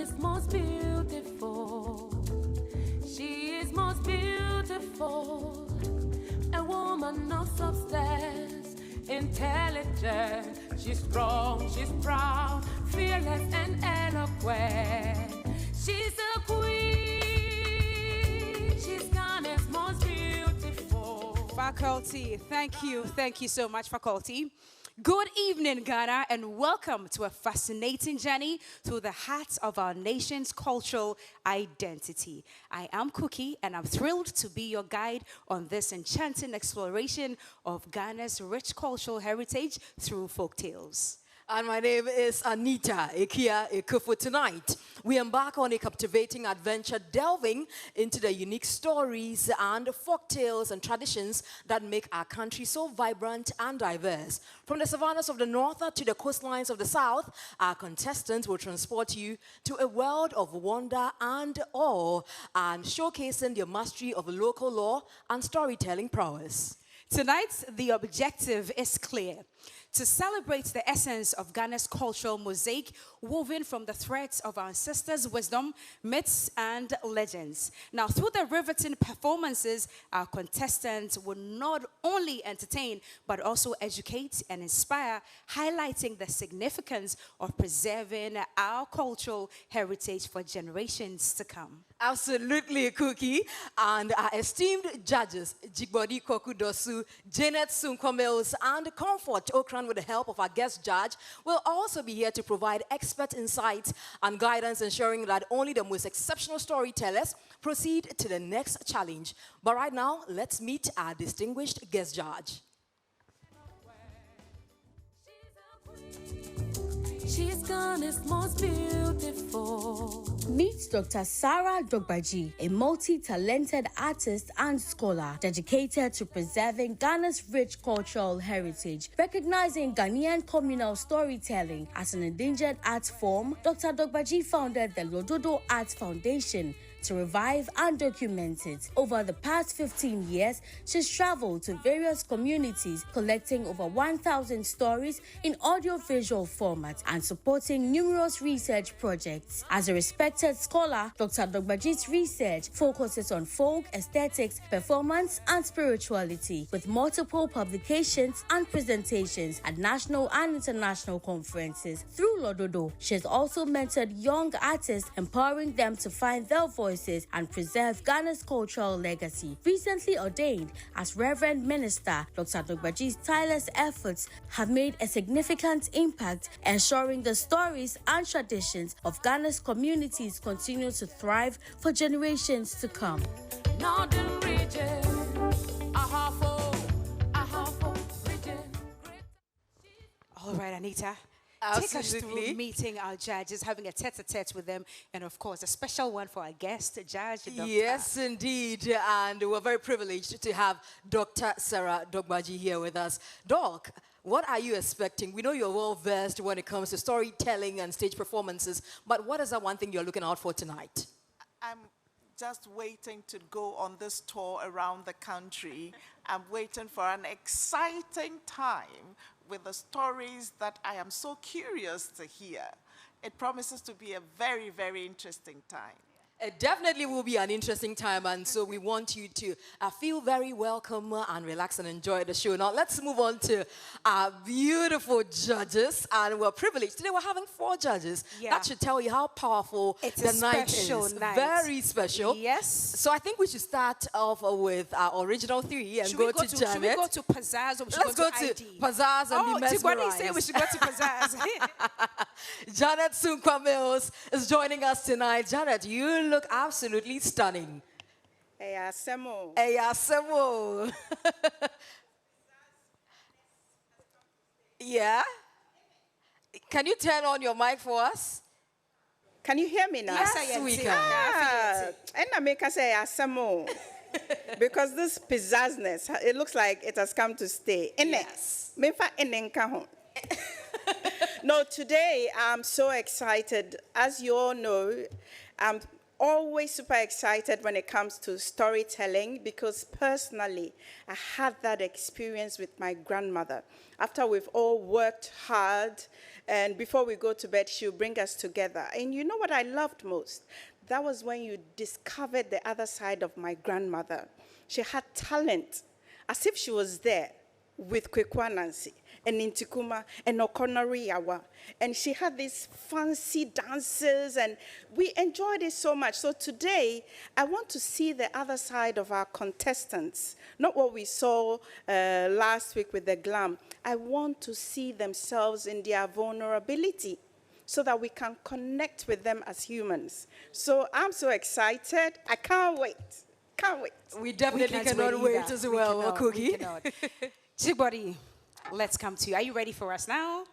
is most beautiful. She is most beautiful. A woman of substance, intelligent. She's strong, she's proud, fearless and eloquent. She's a queen. She's Ghana's most beautiful. Faculty, thank you so much, faculty. Good evening, Ghana, and welcome to a fascinating journey through the heart of our nation's cultural identity. I am Cookie, and I'm thrilled to be your guide on this enchanting exploration of Ghana's rich cultural heritage through folktales. And my name is Anita Ekia Ekufu. Tonight, we embark on a captivating adventure delving into the unique stories and folktales and traditions that make our country so vibrant and diverse. From the savannas of the north to the coastlines of the south, our contestants will transport you to a world of wonder and awe, and showcasing their mastery of local law and storytelling prowess. Tonight, the objective is clear: to celebrate the essence of Ghana's cultural mosaic woven from the threads of our ancestors' wisdom, myths, and legends. Now, through the riveting performances, our contestants will not only entertain, but also educate and inspire, highlighting the significance of preserving our cultural heritage for generations to come. Absolutely, Cookie. And our esteemed judges, Jigbodi Kokudosu, Janet Sunkwamels, and Comfort Okran, with the help of our guest judge, will also be here to provide expert insights and guidance, ensuring that only the most exceptional storytellers proceed to the next challenge. But right now, let's meet our distinguished guest judge. She's Ghana's most beautiful. Meet Dr. Sarah Dogbaji, a multi-talented artist and scholar dedicated to preserving Ghana's rich cultural heritage. Recognizing Ghanaian communal storytelling as an endangered art form, Dr. Dogbaji founded the Lododo Arts Foundation to revive and document it. Over the past 15 years, she's traveled to various communities, collecting over 1,000 stories in audio-visual format and supporting numerous research projects. As a respected scholar, Dr. Dogbaji's research focuses on folk, aesthetics, performance, and spirituality, with multiple publications and presentations at national and international conferences. Through Lododo, she has also mentored young artists, empowering them to find their voices and preserve Ghana's cultural legacy. Recently ordained as Reverend Minister, Dr. Dogbaji's tireless efforts have made a significant impact, ensuring the stories and traditions of Ghana's communities continue to thrive for generations to come. Northern region, Ahafo region. All right, Anita. Absolutely. Take us through meeting our judges, having a tete-a-tete with them, and of course, a special one for our guest judge, Dr. Yes, indeed. And we're very privileged to have Dr. Sarah Dogbaji here with us. Doc, what are you expecting? We know you're well-versed when it comes to storytelling and stage performances, but what is that one thing you're looking out for tonight? I'm just waiting to go on this tour around the country. I'm waiting for an exciting time with the stories that I am so curious to hear. It promises to be a very, very interesting time. It definitely will be an interesting time, and so we want you to feel very welcome and relax and enjoy the show. Now, let's move on to our beautiful judges, and we're privileged. Today, we're having 4 judges. Yeah. That should tell you how powerful the night is. Very special. Yes. So I think we should start off with our original 3 and go to Janet. Should we go to Pizzazz, or we should Let's go to ID? Pizzazz and be mesmerized. What did he say? We should go to Pizzazz. Janet Sunkwamels is joining us tonight. Janet, you look absolutely stunning. Eyasemo. Eyasemo. Yeah? Can you turn on your mic for us? Can you hear me now? Yes, we can. And I make us say Eyasemo. Because this pizzazness, it looks like it has come to stay. Yes. No, today I'm so excited. As you all know, always super excited when it comes to storytelling because personally, I had that experience with my grandmother. After we've all worked hard, and before we go to bed, she'll bring us together. And you know what I loved most? That was when you discovered the other side of my grandmother. She had talent, as if she was there with Kwekwa Nancy and Intikuma and Okonori Yawa. And she had these fancy dances, and we enjoyed it so much. So today, I want to see the other side of our contestants, not what we saw last week with the glam. I want to see themselves in their vulnerability so that we can connect with them as humans. So I'm so excited. I can't wait. Can't wait. We definitely cannot wait as well, Cookie. Chibody, let's come to you. Are you ready for us now?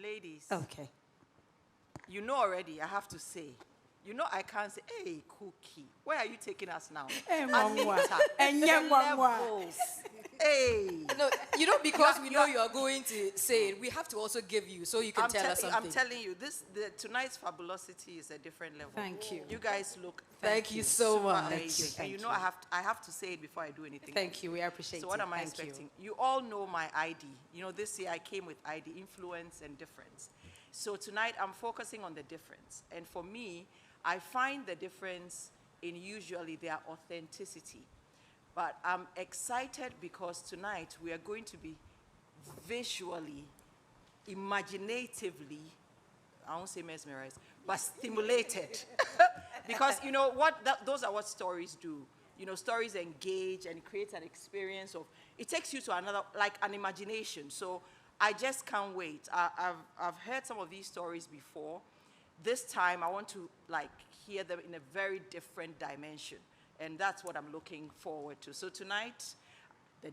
Ladies, Okay. you know already, I have to say. You know I can't say, hey, Cookie, where are you taking us now? Anita, the levels. Hey. No, you know, because we know you are going to say it, we have to also give you so you can tell us something. I'm telling you, tonight's fabulosity is a different level. Thank you. You guys look Thank you so super much. amazing. Thank And you know you. I have to say it before I do anything. Thank you. We appreciate it. So what am I Thank expecting? You all know my ID. You know, this year I came with ID, influence and difference. So tonight I'm focusing on the difference. And for me, I find the difference in usually their authenticity. But I'm excited because tonight we are going to be visually, imaginatively, I won't say mesmerized, but stimulated. Because you know what, those are what stories do. You know, stories engage and create an experience of, it takes you to another, like an imagination. So I just can't wait. I've heard some of these stories before. This time I want to like hear them in a very different dimension. And that's what I'm looking forward to. So tonight, the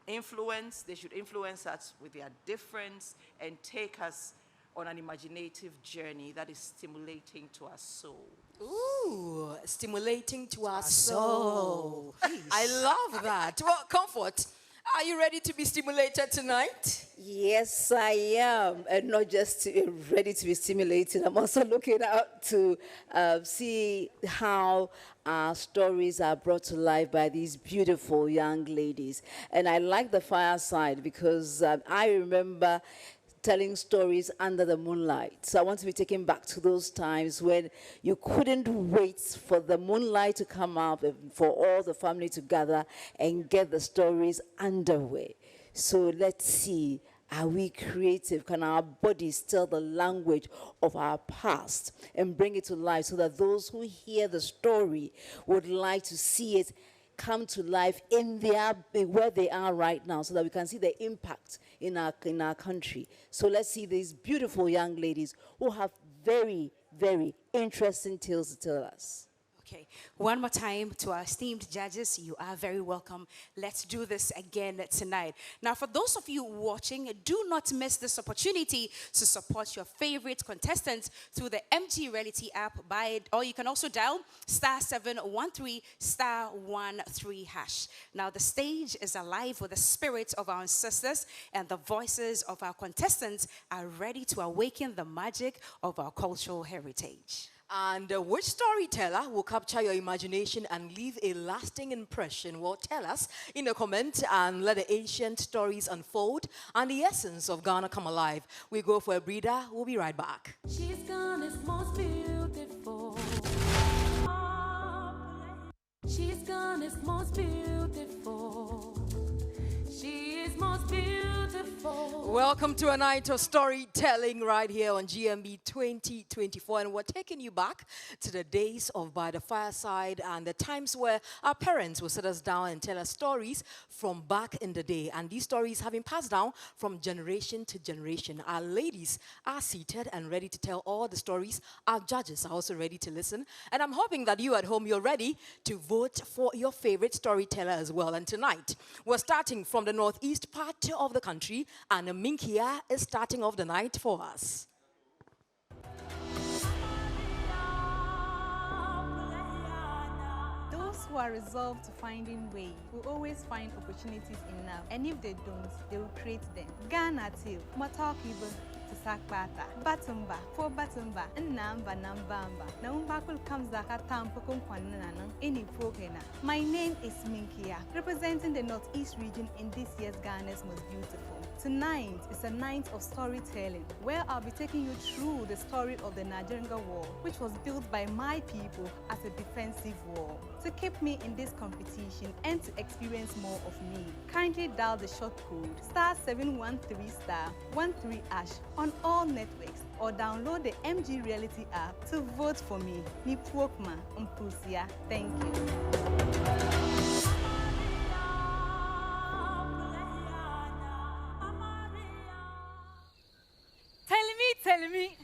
influence, they should influence us with their difference and take us on an imaginative journey that is stimulating to our soul. Ooh, stimulating to our soul. I love that. Well, Comfort, are you ready to be stimulated tonight? Yes, I am. And not just ready to be stimulated, I'm also looking out to see how our stories are brought to life by these beautiful young ladies. And I like the fireside because I remember telling stories under the moonlight. So I want to be taken back to those times when you couldn't wait for the moonlight to come up and for all the family to gather and get the stories underway. So let's see, are we creative? Can our bodies tell the language of our past and bring it to life so that those who hear the story would like to see it come to life in where they are right now so that we can see the impact in our country. So let's see these beautiful young ladies who have very, very interesting tales to tell us. Okay, one more time to our esteemed judges, you are very welcome. Let's do this again tonight. Now, for those of you watching, do not miss this opportunity to support your favorite contestants through the MG Reality app, or you can also dial *713 *13#. Now, the stage is alive with the spirits of our ancestors, and the voices of our contestants are ready to awaken the magic of our cultural heritage. And which storyteller will capture your imagination and leave a lasting impression? Well, tell us in a comment and let the ancient stories unfold and the essence of Ghana come alive. We go for a breather. We'll be right back. She's Ghana's most beautiful. She's Ghana's most beautiful. She is most beautiful. Welcome to a night of storytelling right here on GMB 2024. And we're taking you back to the days of by the fireside and the times where our parents will sit us down and tell us stories from back in the day. And these stories have been passed down from generation to generation. Our ladies are seated and ready to tell all the stories. Our judges are also ready to listen. And I'm hoping that you at home, you're ready to vote for your favorite storyteller as well. And tonight, we're starting from the northeast part of the country, and Minkia is starting off the night for us. Those who are resolved to finding ways will always find opportunities enough, and if they don't, they will create them. Ghana till Matakiba. to Sakbata. Batumba, for Batumba, and Namba Nambamba. Naumbakul comes Zaka Tampokon Kwanana, any Prokena. My name is Minkia, representing the Northeast region in this year's Ghana's Most Beautiful. Tonight is a night of storytelling, where I'll be taking you through the story of the Nigerian Wall, which was built by my people as a defensive wall. To keep me in this competition and to experience more of me, kindly dial the short code *713*13# on all networks or download the MG Reality app to vote for me. Nipwokma Mpusia. Thank you. Telling me.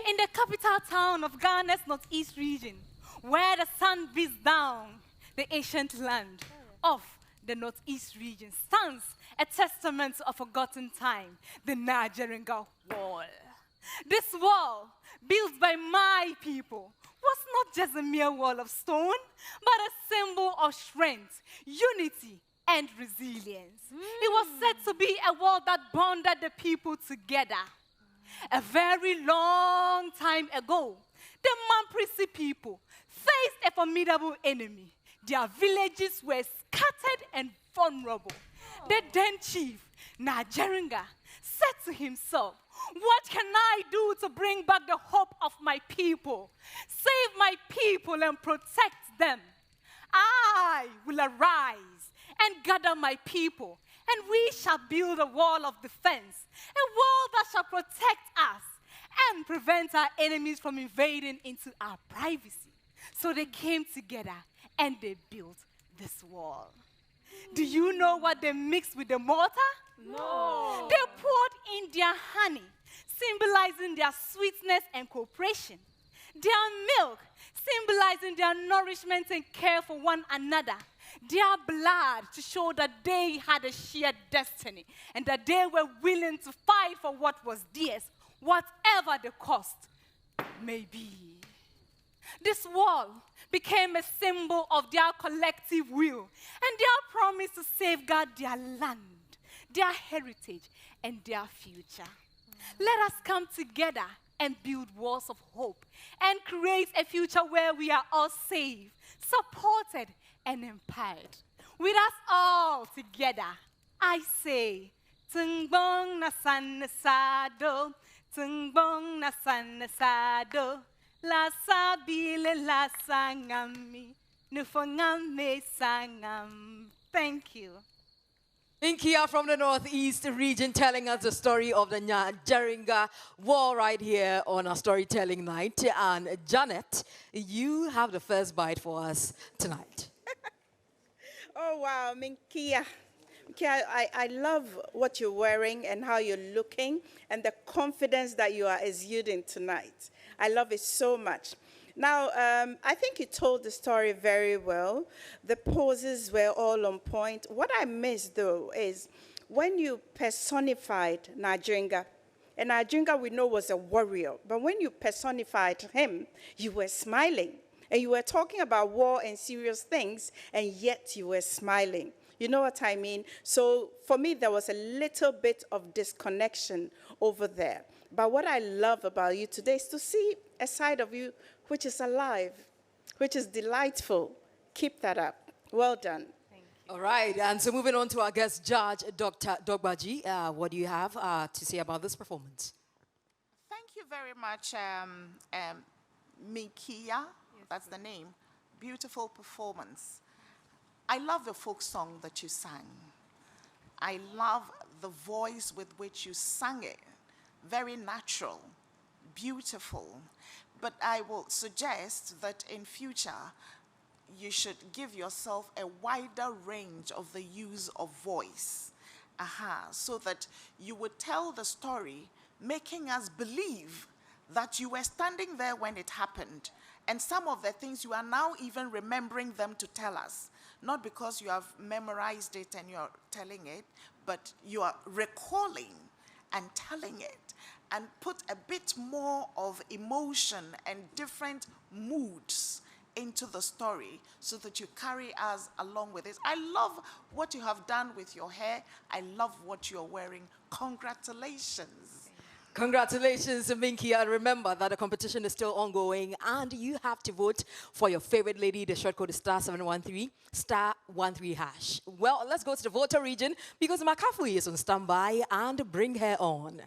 In the capital town of Ghana's Northeast region, where the sun beats down the ancient land of the Northeast region, stands a testament of forgotten time, the Nigerian Wall. This wall, built by my people, was not just a mere wall of stone, but a symbol of strength, unity, and resilience. It was said to be a wall that bonded the people together. A very long time ago, the Mamprisi people faced a formidable enemy. Their villages were scattered and vulnerable. The then chief, Najaringa, said to himself, "What can I do to bring back the hope of my people, save my people and protect them? I will arise and gather my people, and we shall build a wall of defense, a wall that shall protect us and prevent our enemies from invading into our privacy." So they came together and they built this wall. Do you know what they mixed with the mortar? No. They poured in their honey, symbolizing their sweetness and cooperation. Their milk, symbolizing their nourishment and care for one another. Their blood, to show that they had a shared destiny and that they were willing to fight for what was theirs, whatever the cost may be. This wall became a symbol of their collective will and their promise to safeguard their land, their heritage, and their future. Let us come together and build walls of hope and create a future where we are all safe, supported, and empowered. With us all together, I say, Tungbong na sanasado, Tungbong na sanasado, La sabile la sangami, nufangame sangam. Thank you. Inkia from the Northeast region telling us the story of the Nyajaringa Wall right here on our storytelling night. And Janet, you have the first bite for us tonight. Oh, wow, Minkia. Minkia, I love what you're wearing and how you're looking and the confidence that you are exuding tonight. I love it so much. Now, I think you told the story very well. The poses were all on point. What I missed, though, is when you personified Najaringa, and Najaringa we know was a warrior, but when you personified him, you were smiling. And you were talking about war and serious things, and yet you were smiling. You know what I mean? So for me, there was a little bit of disconnection over there. But what I love about you today is to see a side of you which is alive, which is delightful. Keep that up. Well done. Thank you. All right, and so moving on to our guest judge, Dr. Dogbaji, what do you have to say about this performance? Thank you very much, Minkia. That's the name. Beautiful performance. I love the folk song that you sang. I love the voice with which you sang it. Very natural, beautiful. But I will suggest that in future, you should give yourself a wider range of the use of voice. So that you would tell the story, making us believe that you were standing there when it happened. And some of the things you are now even remembering them to tell us. Not because you have memorized it and you're telling it, but you are recalling and telling it, and put a bit more of emotion and different moods into the story so that you carry us along with it. I love what you have done with your hair. I love what you're wearing. Congratulations. Congratulations, Minky. And remember that the competition is still ongoing and you have to vote for your favorite lady. The short code is *713, *13#. Well, let's go to the Volta region because Ahafo is on standby and bring her on.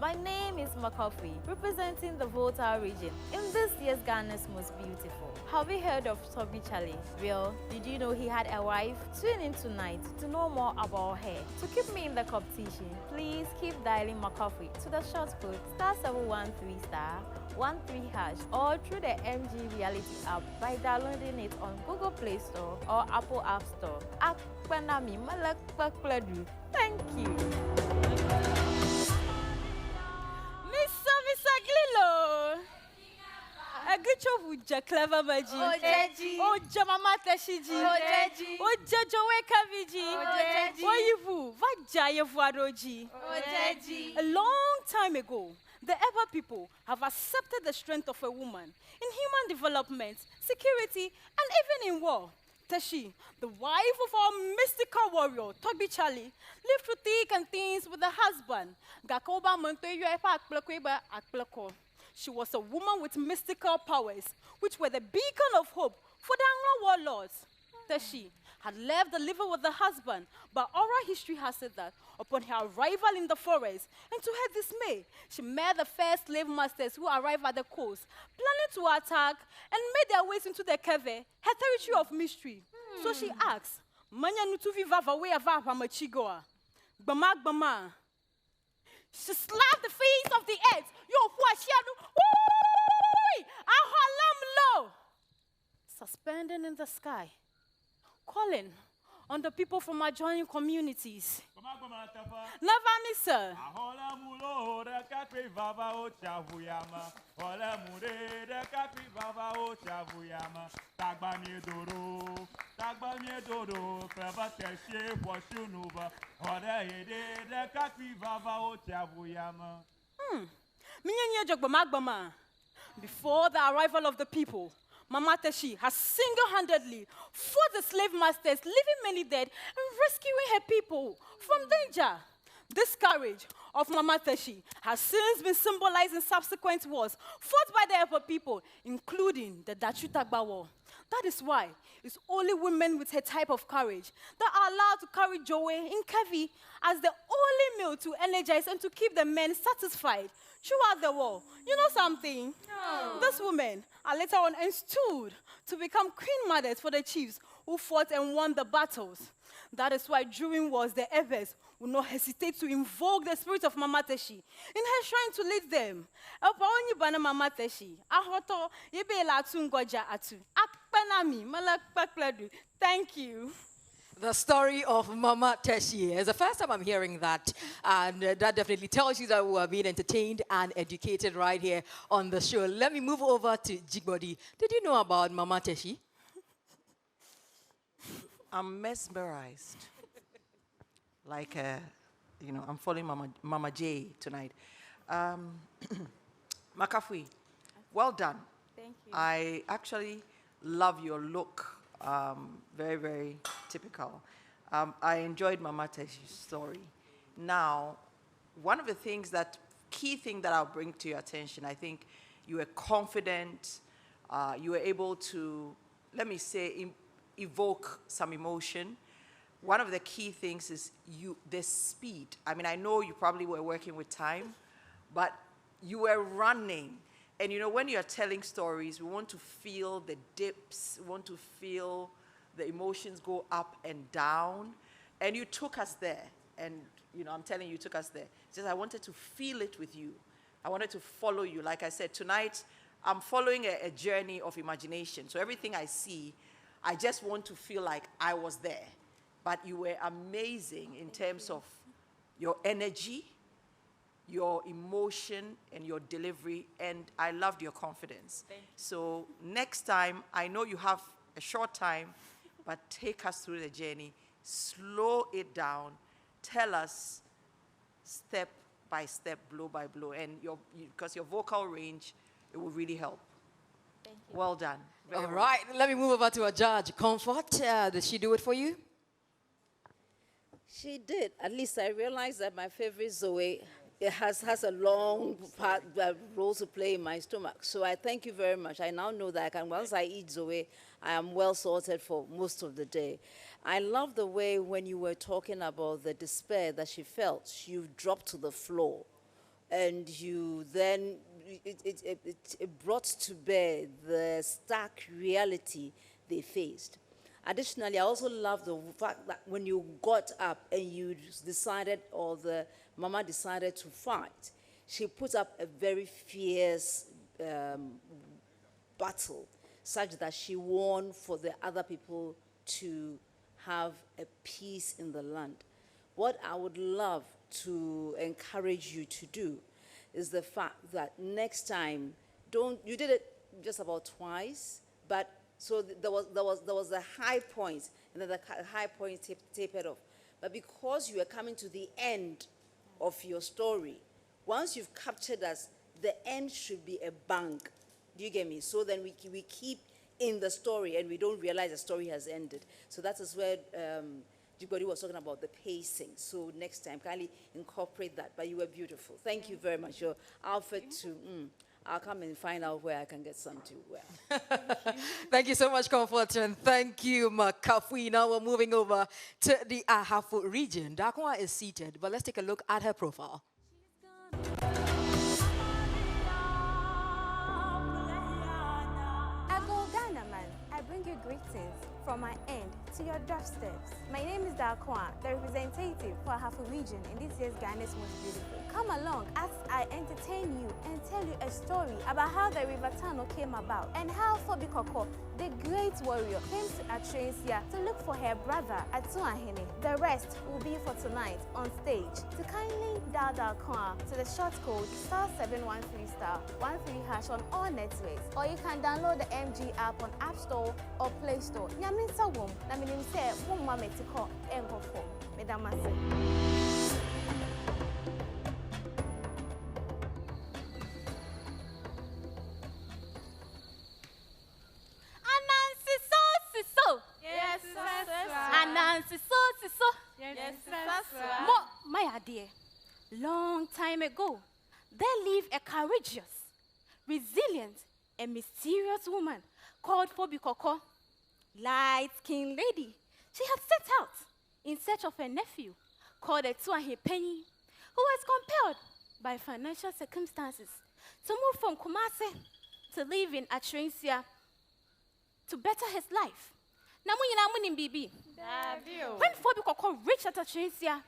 My name is Makafi, representing the Volta region in this year's Ghana's Most Beautiful. Have you heard of Toby Charlie? Well, did you know he had a wife? Tune in tonight to know more about her. To keep me in the competition, please keep dialing Makafi to the short code *713 *13# or through the MG Reality app by downloading it on Google Play Store or Apple App Store. Thank you. Mr. Glilo. A good job with your clever magic. Oh, Jeji. Oh, Jamama Tashiji. Oh, Jeji. Oh, Jojo Kaviji. Oh, Jeji. Oh, Yivu. Vajaya Vuaroji. Oh, Jeji. A long time ago, the Eba people have accepted the strength of a woman in human development, security, and even in war. Teshi, the wife of our mystical warrior, Toby Charlie, lived through thick and thin with her husband. She was a woman with mystical powers, which were the beacon of hope for the Anglo warlords. Teshi had left the liver with the husband, but oral history has said that upon her arrival in the forest, and to her dismay, she met the first slave masters who arrived at the coast, planning to attack and made their ways into the cave, her territory of mystery. So she asked, Manya nutuvi vava we avava machigoa. Bama bama. She slapped the face of the earth. Yo, huashiadu. Ahalam low. Suspending in the sky, calling on the people from adjoining communities. Never miss her. Before the arrival of the people, Mama Teshi has single-handedly fought the slave masters, leaving many dead and rescuing her people from danger. This courage of Mama Teshi has since been symbolized in subsequent wars fought by the Epa people, including the Dachutagba War. That is why it's only women with her type of courage that are allowed to carry joy in Kevi as the only meal to energize and to keep the men satisfied throughout the war. You know something? No. This women are later on enstooled to become queen mothers for the chiefs who fought and won the battles. That is why during wars, the Evers will not hesitate to invoke the spirit of Mama Teshi in her shrine to lead them. Mama Teshi, Ahoto, Yebela Tungoja Atu, Akpanami, Malakpakladu. Thank you. The story of Mama Teshi. It's the first time I'm hearing that, and that definitely tells you that we are being entertained and educated right here on the show. Let me move over to Jigbody. Did you know about Mama Teshi? I'm mesmerized. Like, I'm following Mama J tonight. Makafui, well done. Thank you. I actually love your look. Very, very typical. I enjoyed Mama Teshi's story. Now, one of the key thing that I'll bring to your attention, I think you were confident, you were able to, let me say, evoke some emotion. One of the key things is the speed. I mean, I know you probably were working with time, but you were running. And when you're telling stories, we want to feel the dips, we want to feel the emotions go up and down. And you took us there. And, I'm telling you, you took us there. It's just I wanted to feel it with you. I wanted to follow you. Like I said, tonight, I'm following a journey of imagination. So everything I see, I just want to feel like I was there. But you were amazing in terms of your energy, your emotion, and your delivery, and I loved your confidence. Thank you. So next time, I know you have a short time, but take us through the journey slow it down, tell us step by step, blow by blow, and because your vocal range, it will really help. Thank you. Well done. Very All well. right, let me move over to our judge. Comfort, did she do it for you? She did. At least I realized that my favorite Zoe it has a long part, role to play in my stomach. So I thank you very much. I now know that I can, once I eat Zoe, I am well sorted for most of the day. I love the way when you were talking about the despair that she felt, you dropped to the floor. And you then, it brought to bear the stark reality they faced. Additionally, I also love the fact that when you got up and you decided, or the mama decided to fight, she put up a very fierce battle, such that she won for the other people to have a peace in the land. What I would love to encourage you to do is the fact that next time, you did it just about twice, but so there was a high point, and then the high point tapered off. But because you are coming to the end of your story, once you've captured us, the end should be a bang. Do you get me? So then we keep in the story, and we don't realize the story has ended. So that is where Jibodi was talking about the pacing. So next time, kindly incorporate that. But you were beautiful. Thank you very much. Your outfit too. I'll come and find out where I can get some too. Well. Thank you so much, Comfort, and thank you, Makafui. Now we're moving over to the Ahafo region. Dakwa is seated, but let's take a look at her profile. Ghana man, I bring you greetings from my end to your doorsteps. My name is Dakwa, the representative for Ahafo region in this year's Ghana's Most Beautiful. Come along as I entertain you and tell you a story about how the River Tano came about and how Fobi Koko, the great warrior, came to Atrensia to look for her brother Atuahene. The rest will be for tonight on stage. To kindly dial Dakwa to the short code *713*13# on all networks, or you can download the MG app on App Store or Play Store. Nyaminsa wom na minim se womma metiko enkofo. Medamase. Yes, Anansi so. Yes, My idea. Long time ago, there lived a courageous, resilient, and mysterious woman called Fobi Koko. Light-skinned lady. She had set out in search of her nephew called Atuahene Penny, who was compelled by financial circumstances to move from Kumasi to live in Atrensia to better his life. When Fobi Koko reached Atrensia,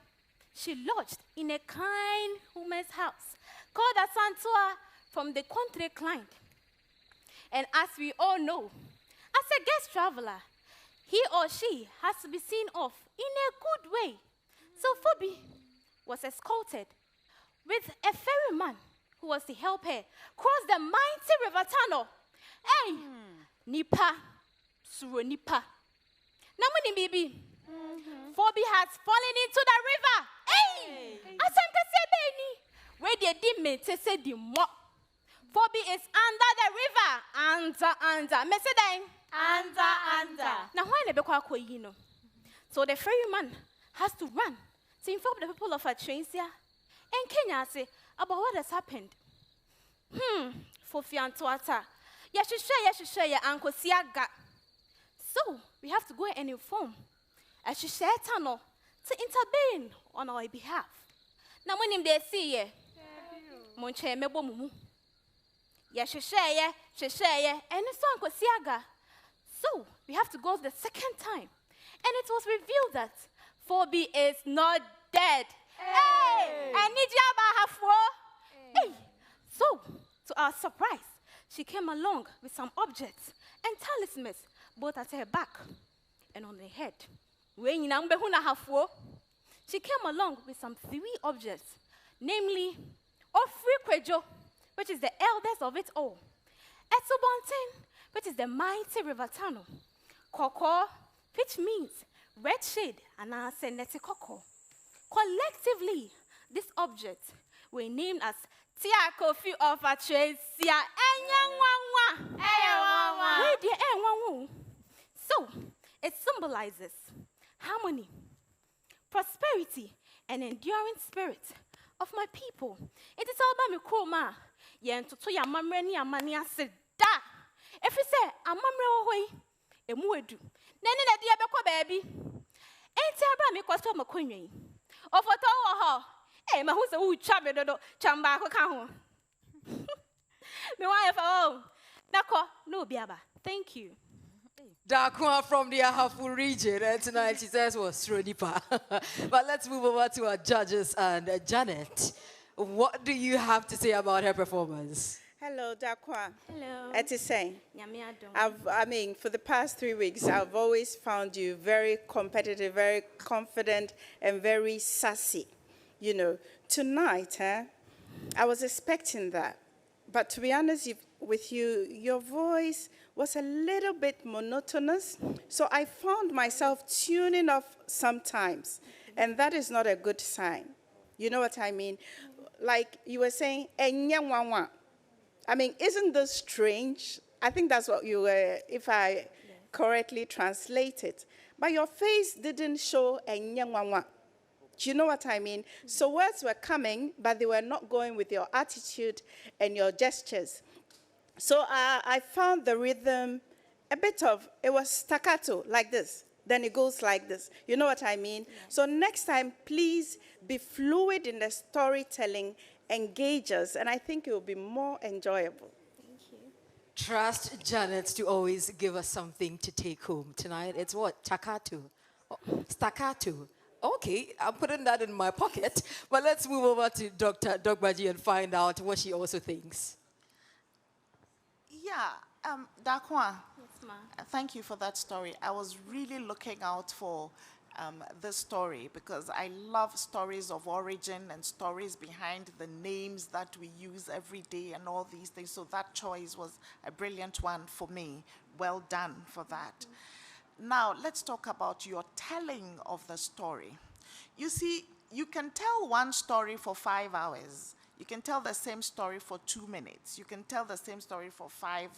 she lodged in a kind woman's house called Asantua from the country client. And as we all know, as a guest traveler, he or she has to be seen off in a good way. So Fobi was escorted with a ferryman who was to help her cross the mighty River Tano. Hey, Nipa, Suro Nipa. Namuni Bibi, Fobi has fallen into the river. Hey, Asanka Sebeni, where they did me to say the mo. Fobi is under the river. Under. Mesedine. Under. Now why ne bekwa ko yi no? So the ferryman has to run to inform the people of Atrensia and Kenya say about what has happened. Fofi Antoata. Yeshishe Uncle Siaga. So we have to go and inform Ashishe Tano to intervene on our behalf. Now when him they see ye, Monche Mebo Mumu. Yeshishe, and it's Uncle Siaga. So we have to go the second time. And it was revealed that Fobi is not dead. Hey! I need you, Ahafo. Hey! So, to our surprise, she came along with some objects and talismans, both at her back and on her head. She came along with some 3 objects, namely Ofri Kwejo, which is the eldest of it all, Etubontin, which is the mighty River Tano, Koko, which means red shade, and I say netikoko. Collectively, this object were named as Tia Kofi of Atrasia Enyanwanwa. Where the Enyanwanwu? So, it symbolizes harmony, prosperity, and enduring spirit of my people. It is all about me, Kroma. Yen to ya mamreni amania said, da. If you say, a mamre away, a muedu. Nene na dear Beko baby. Ain't there me cost from a queen? Of what all eh, my who's a wood chabby chamba cocaho. Me wife, oh, Nako, no biaba. Thank you. Dakwa from the Ahafo region, and tonight she says was Srodipa. But let's move over to our judges and Janet. What do you have to say about her performance? Hello, Dakwa. Hello. Etiseng. I mean, for the past 3 weeks, I've always found you very competitive, very confident, and very sassy. You know, tonight, I was expecting that. But to be honest with you, your voice was a little bit monotonous. So I found myself tuning off sometimes. And that is not a good sign. You know what I mean? Like you were saying, Enyanwanwa. I mean, isn't this strange? I think that's what you were, if I correctly translate it. But your face didn't show Enyanwanwa. Do you know what I mean? So words were coming, but they were not going with your attitude and your gestures. So I found the rhythm a bit of, it was staccato, like this. Then it goes like this. You know what I mean? Yes. So next time, please be fluid in the storytelling, engage us, and I think it will be more enjoyable. Thank you. Trust Janet to always give us something to take home. Tonight, it's what? Staccato. Oh, staccato. Okay, I'm putting that in my pocket. But let's move over to Dr. Dogbaji and find out what she also thinks. Yeah, Dakwa, Yes, ma. thank you for that story. I was really looking out for this story because I love stories of origin and stories behind the names that we use every day and all these things. So that choice was a brilliant one for me. Well done for that. Now, let's talk about your telling of the story. You see, you can tell one story for 5 hours. You can tell the same story for 2 minutes. You can tell the same story for 5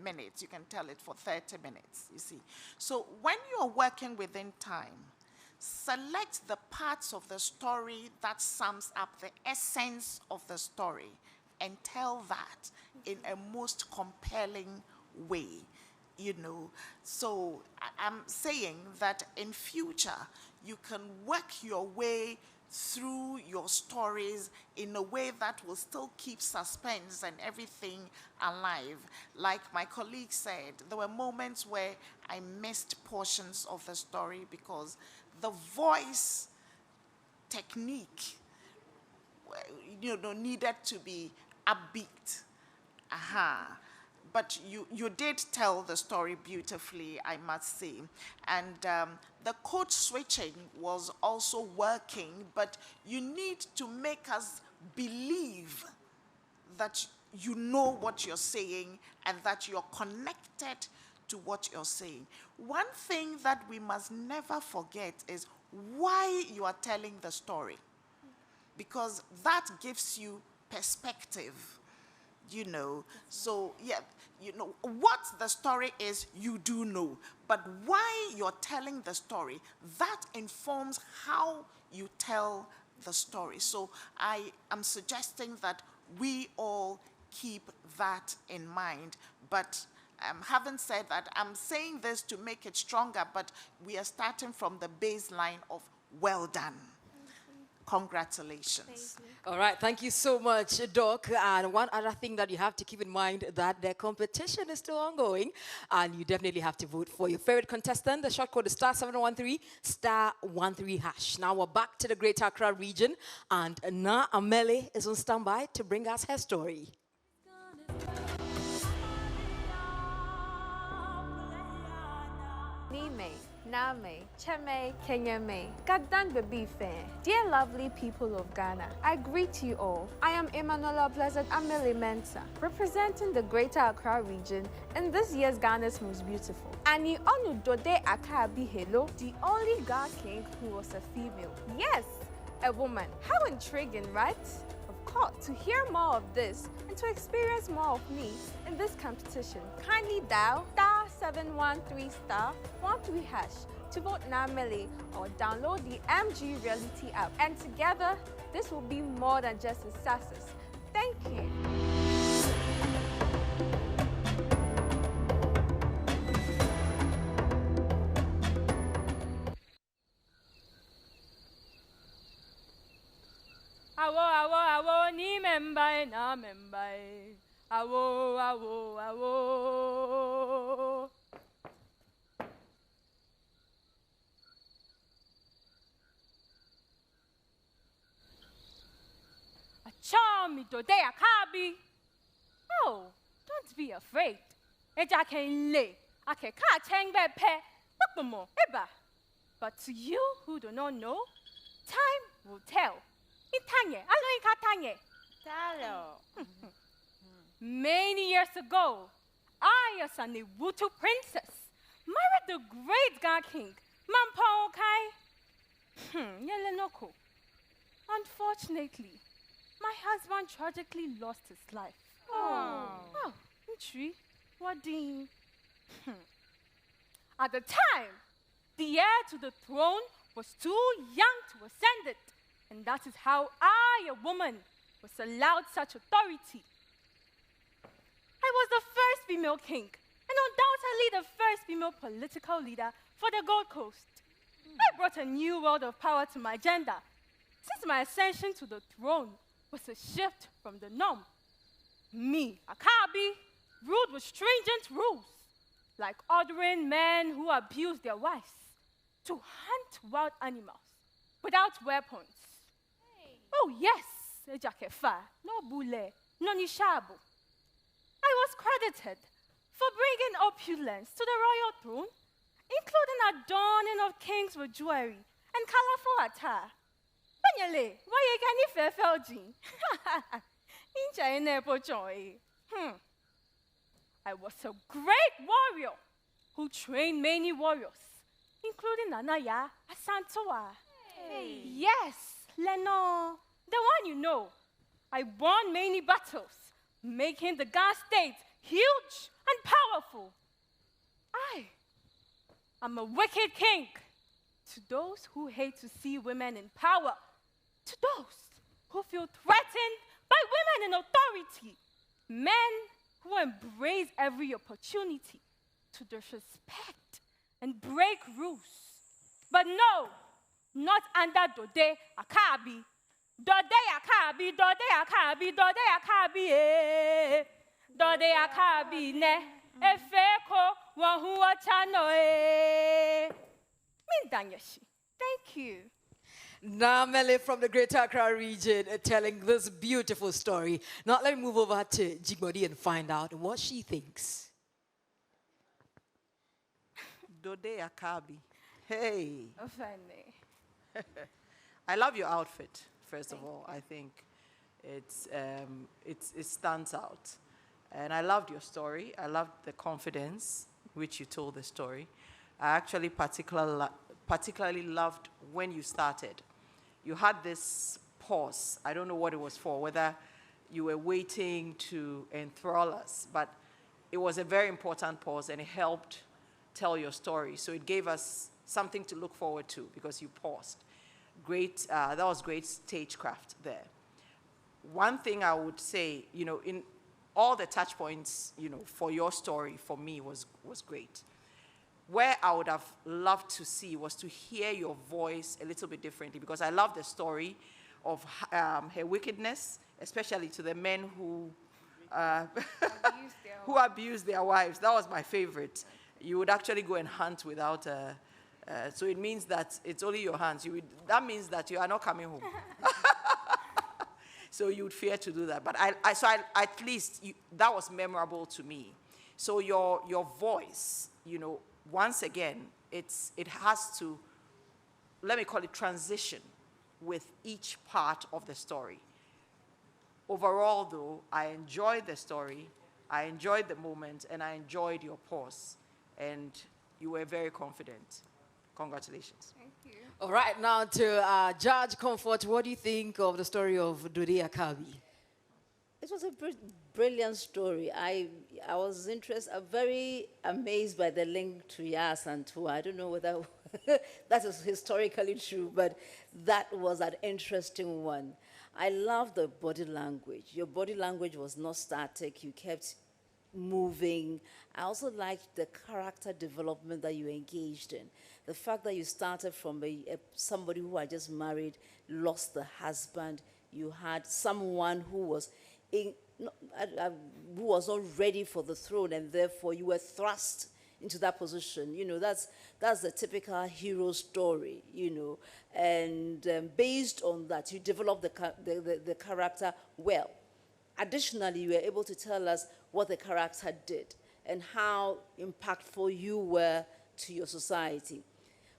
minutes. You can tell it for 30 minutes, you see. So when you're working within time, select the parts of the story that sums up the essence of the story and tell that in a most compelling way. You know, so I'm saying that in future, you can work your way through your stories in a way that will still keep suspense and everything alive. Like my colleague said, there were moments where I missed portions of the story because the voice technique, you know, needed to be upbeat. But you did tell the story beautifully, I must say. And the code switching was also working, but you need to make us believe that you know what you're saying and that you're connected to what you're saying. One thing that we must never forget is why you are telling the story, because that gives you perspective. You know, so yeah, you know, what the story is, you do know. But why you're telling the story, that informs how you tell the story. So I am suggesting that we all keep that in mind. But having said that, I'm saying this to make it stronger, but we are starting from the baseline of well done. Congratulations. All right, thank you so much, Doc. And one other thing that you have to keep in mind that the competition is still ongoing, and you definitely have to vote for your favorite contestant. The short code is *713 *13#. Now we're back to the Greater Accra region, and Na Amele is on standby to bring us her story. Nime, Name, Cheme, Kenyame, Gadan Bebife. Dear lovely people of Ghana, I greet you all. I am Emanuela Blessed Amelie Mensah, representing the Greater Accra region in this year's Ghana's Most Beautiful. And you onu Dode Akabi Hello, the only Ga king who was a female. Yes, a woman. How intriguing, right? Of course, to hear more of this and to experience more of me in this competition, kindly dial *713*13# to vote Namely or download the MG Reality app. And together, this will be more than just a success. Thank you. Awo, ni membai na membai. Awo. Achami do de akabi. Oh, don't be afraid. Eja can lay. Ake ka cheng be pe. Bakmo eba. But to you who do not know, time will tell. Itanye, alo ikatanye. Talo. Many years ago, I, as a Nebutu princess, married the great God king, Mampo Kai. Yelenoko. Unfortunately, my husband tragically lost his life. Oh, Ntri, Wadin. At the time, the heir to the throne was too young to ascend it, and that is how I, a woman, was allowed such authority. I was the first female king, and undoubtedly the first female political leader for the Gold Coast. I brought a new world of power to my gender, since my ascension to the throne was a shift from the norm. Me, Akabi, ruled with stringent rules, like ordering men who abuse their wives to hunt wild animals without weapons. Hey. Oh yes, Ejakefa, no bule, no nishabu. I was credited for bringing opulence to the royal throne, including adorning of kings with jewelry and colorful attire. Banyale, why you can't fair feljin? I was a great warrior who trained many warriors, including Nanaya Asantoa. Hey. Yes, Leno, the one you know. I won many battles, making the Ghana state huge and powerful. I am a wicked king to those who hate to see women in power, to those who feel threatened by women in authority, men who embrace every opportunity to disrespect and break rules. But no, not under Dode Akabi. Dode Akabi, Dode Akabi, Dode Akabi, eh. Dode Akabi ne, efeko wahuwa chano eh. Mindanyashi. Thank you. Namele from the Greater Accra region telling this beautiful story. Now let me move over to Jigmodi and find out what she thinks. Dode Akabi. Hey. Offending. I love your outfit, first of all. I think it stands out. And I loved your story. I loved the confidence which you told the story. I actually particularly loved when you started. You had this pause. I don't know what it was for, whether you were waiting to enthrall us, but it was a very important pause and it helped tell your story. So it gave us something to look forward to because you paused. Great, that was great stagecraft there. One thing I would say, in all the touch points, for your story, for me, was great. Where I would have loved to see was to hear your voice a little bit differently, because I love the story of her wickedness, especially to the men who abuse their wives. That was my favorite. You would actually go and hunt without so it means that it's only your hands. That means that you are not coming home. So you would fear to do that. But at least that was memorable to me. So your voice, once again, it has to, let me call it, transition with each part of the story. Overall, though, I enjoyed the story, I enjoyed the moment, and I enjoyed your pause. And you were very confident. Congratulations. Thank you. All right, now to Judge Comfort, what do you think of the story of Dode Akabi? It was a brilliant story. I was very amazed by the link to Yas and Tua. I don't know whether that is historically true, but that was an interesting one. I love the body language. Your body language was not static. You kept moving. I also liked the character development that you engaged in. The fact that you started from somebody who had just married, lost the husband. You had someone who was who was not ready for the throne, and therefore you were thrust into that position. That's the typical hero story, and based on that, you developed the character well. Additionally, you were able to tell us what the character did and how impactful you were to your society.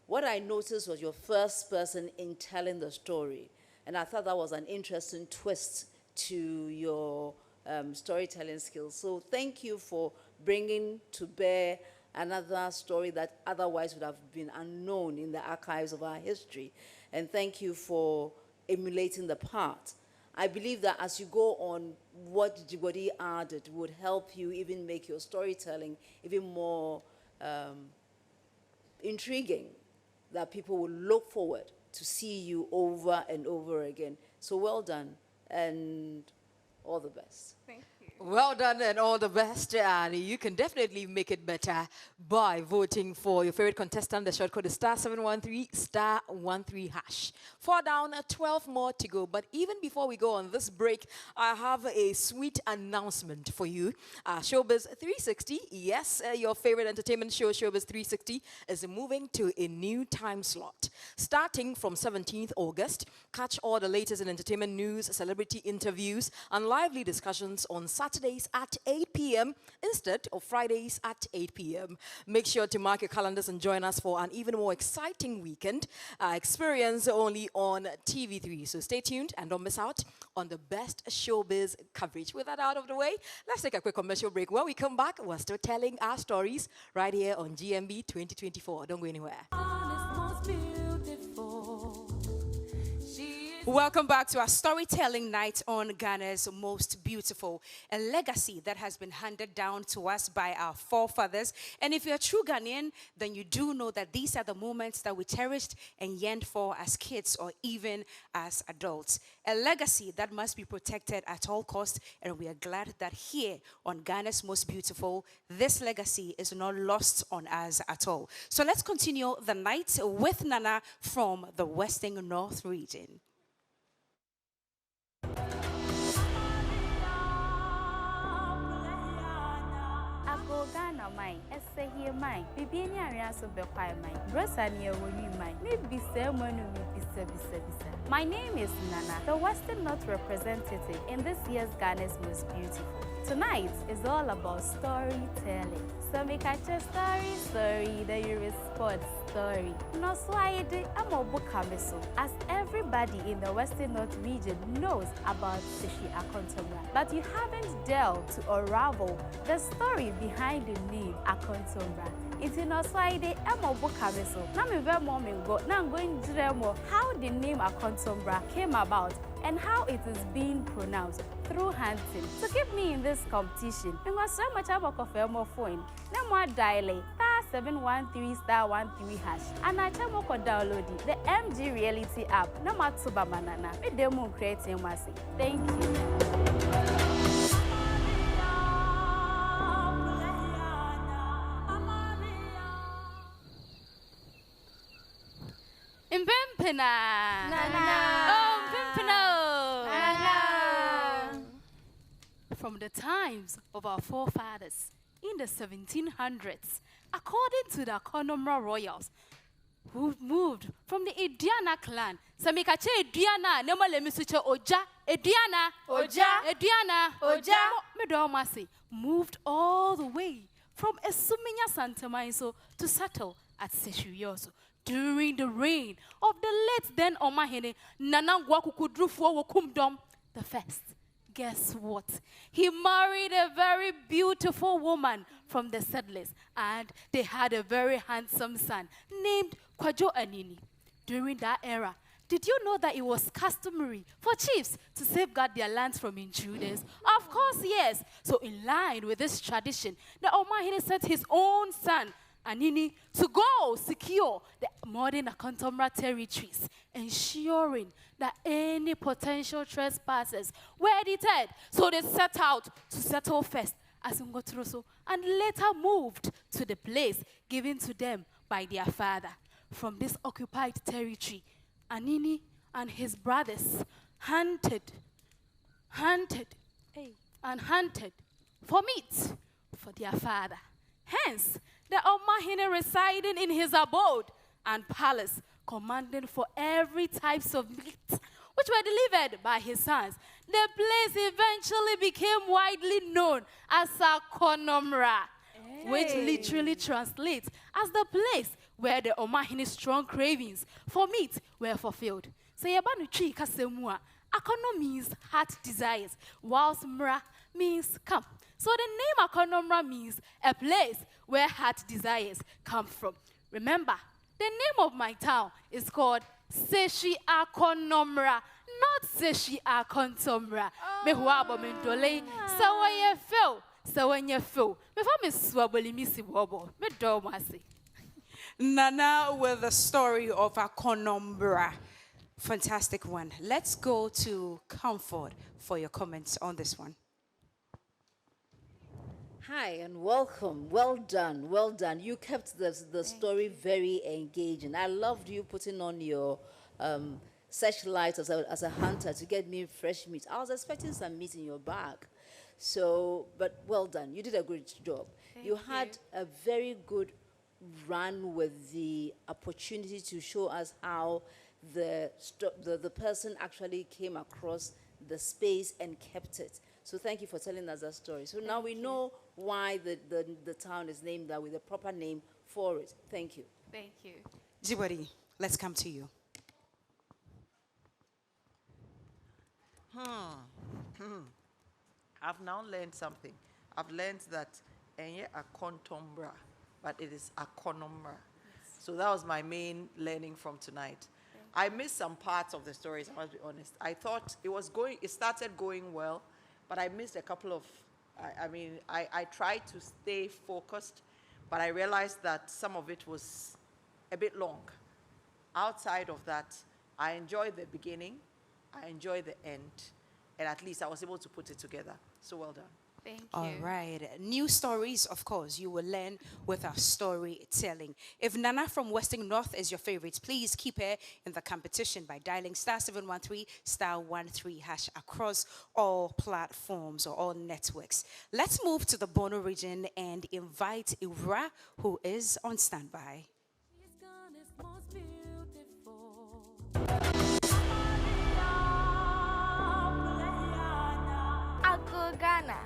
What I noticed was your first person in telling the story, and I thought that was an interesting twist to your storytelling skills. So thank you for bringing to bear another story that otherwise would have been unknown in the archives of our history. And thank you for emulating the part. I believe that as you go on, what Jibodi added would help you even make your storytelling even more intriguing, that people will look forward to see you over and over again. So well done, and all the best. Thank you. Well done and all the best, and you can definitely make it better by voting for your favorite contestant. The short code is *713 *13#. 4 down, 12 more to go. But even before we go on this break, I have a sweet announcement for you. Showbiz 360, yes, your favorite entertainment show, Showbiz 360, is moving to a new time slot. Starting from 17th August, catch all the latest in entertainment news, celebrity interviews, and lively discussions on Saturdays at 8 p.m. instead of Fridays at 8 p.m. Make sure to mark your calendars and join us for an even more exciting weekend experience only on TV3. So stay tuned and don't miss out on the best showbiz coverage. With that out of the way, let's take a quick commercial break. When we come back, we're still telling our stories right here on GMB 2024. Don't go anywhere. Welcome back to our storytelling night on Ghana's Most Beautiful, a legacy that has been handed down to us by our forefathers. And if you're a true Ghanaian, then you do know that these are the moments that we cherished and yearned for as kids or even as adults. A legacy that must be protected at all costs, and we are glad that here on Ghana's Most Beautiful, this legacy is not lost on us at all. So let's continue the night with Nana from the Western North region. Ghana mine, ese here mine, bibi any area so be quiet mine, brosa near when you mine, maybe ceremony bisa. My name is Nana, the Western North representative in this year's Ghana's Most Beautiful. Tonight is all about storytelling. So make a story, then you respond story. No swide, I'm a book as everybody in the Western North region knows about Sishi Akontomra, but you haven't delved to unravel the story behind the name Akontomra. It's in Oswaide, I'm a book now me very moment go, now I'm going to tell more how the name Akontomra came about and how it is being pronounced through hunting. To keep me in this competition, you must so much about a more phone. No more dial *713 *13#, and I tell more download the MG Reality app. No more tuba banana. We demo creating mercy. Thank you. From the times of our forefathers in the 1700s, according to the Akontomra royals, who moved from the Ediana clan. Samikache Ediana, Nemale Misucha Oja, Ediana, Medomasi, moved all the way from Esuminya Santa Maiso to settle at Seshuyoso during the reign of the late then Omahene Nanangwakukudrufu Wokumdom the first. Guess what? He married a very beautiful woman from the settlers, and they had a very handsome son named Kwajo Anini. During that era, did you know that it was customary for chiefs to safeguard their lands from intruders? Of course, yes. So in line with this tradition, the Omahine sent his own son, Anini, to go secure the modern Akontomra territories, ensuring that any potential trespassers were deterred. So they set out to settle first as Ngotroso and later moved to the place given to them by their father. From this occupied territory, Anini and his brothers hunted for meat for their father. Hence, the Omahine residing in his abode and palace, commanding for every types of meat, which were delivered by his sons. The place eventually became widely known as Akonomra, which literally translates as the place where the Omahine's strong cravings for meat were fulfilled. So Yabanu Chi Kasemua, Akono means heart desires, whilst Mra means come. So the name Akonomra means a place where heart desires come from. Remember, the name of my town is called Seshi Akonomra, not Seshi Akontomra. Mehuabo Mendole, so when you feel, before Miss Swaboli Missy Wobble, Medomasi. Nana with the story of Akonombra. Fantastic one. Let's go to Comfort for your comments on this one. Hi and welcome. Well done. Well done. You kept the story very engaging. I loved you putting on your searchlight as a hunter to get me fresh meat. I was expecting some meat in your bag. So, but well done. You did a great job. You had a very good run with the opportunity to show us how the person actually came across the space and kept it. So thank you for telling us that story. So now we know why the town is named that with a proper name for it. Thank you. Thank you. Jibari, let's come to you. I've now learned something. I've learned that enye akontombra, but it is akonomra. Yes. So that was my main learning from tonight. I missed some parts of the stories, I must be honest. I thought it started going well, but I missed a couple of, I tried to stay focused, but I realized that some of it was a bit long. Outside of that, I enjoyed the beginning, I enjoyed the end, and at least I was able to put it together. So well done. Thank you. All right. New stories, of course, you will learn with our storytelling. If Nana from Western North is your favorite, please keep her in the competition by dialing *713 *13# across all platforms or all networks. Let's move to the Bono region and invite Ira, who is on standby. Ghana.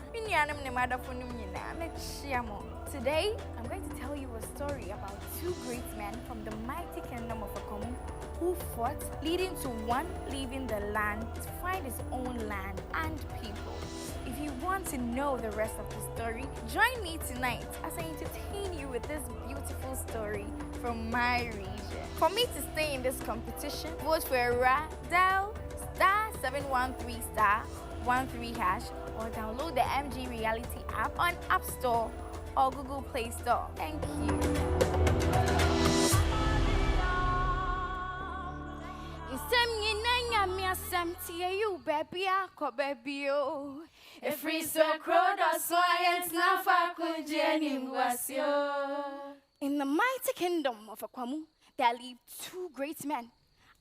Today, I'm going to tell you a story about two great men from the mighty kingdom of Akomu who fought, leading to one leaving the land to find his own land and people. If you want to know the rest of the story, join me tonight as I entertain you with this beautiful story from my region. For me to stay in this competition, vote for Ra, dial *713 *13# or download the MG Reality app on App Store or Google Play Store. Thank you. In the mighty kingdom of Akwamu, there live two great men,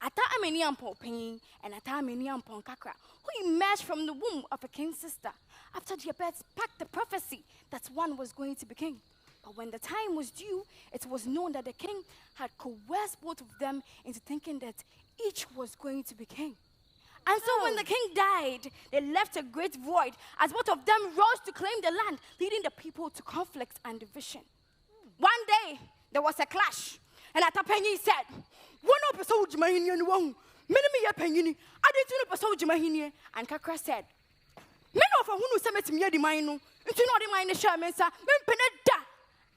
Ata Ameniam Popin and Ata Ameniam Ponkakra, who emerged from the womb of a king's sister after their birds packed the prophecy that one was going to be king. But when the time was due, it was known that the king had coerced both of them into thinking that each was going to be king. And so when the king died, they left a great void as both of them rose to claim the land, leading the people to conflict and division. One day, there was a clash, and Atapenyi said, "One of us old Jimahini and one, many a penny, I didn't know so Jimahini." And Kakra said, "Men of a who summit me the mine, into not the mine, Shamesa, men peneda."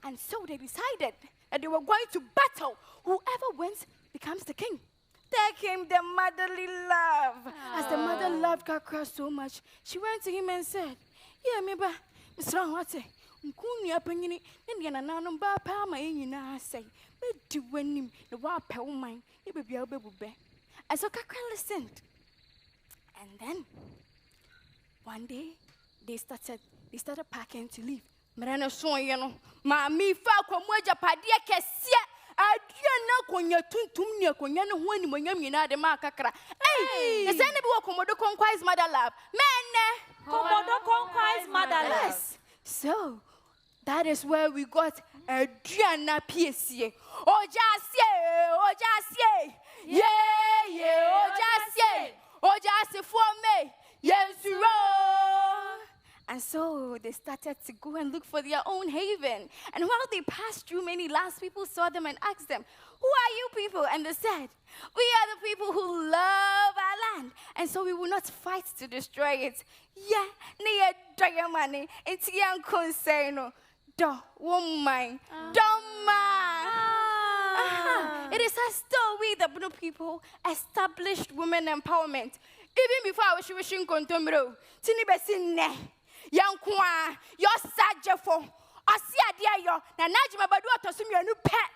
And so they decided that they were going to battle. Whoever wins becomes the king. There came the motherly love. As the mother loved Kakra so much, she went to him and said, "Yeah, maybe, Mr. Ranwate, Nkunya Penny, Indian and Nanum Bapa, my Inina say, but do when him the wild pell mine, it will be a baby bear." And so Kakra listened. And then one day they started packing to leave. Marana so you know, Mammy fell from Waja Padia Cassia. I do not know tuntum near Conyana when you know the Macacra. Hey, the Sandy Komodo conquires mother love. Man, Komodo conquers mother love. Yes. So that is where we got Adriana PSA. Oh, just yeah, oh, just for me, yes, and so they started to go and look for their own haven. And while they passed through, many last people saw them and asked them, "Who are you people?" And they said, "We are the people who love our land, and so we will not fight to destroy it." Yeah, near Diamani, it's young conseno. Do woman, don't mind. It is a story that Bono people established women empowerment. Even before I was wishing contomero, Tini Besine, young Kwa, your Sajafo, Asia dear, and Najma Badu to sum your new pet,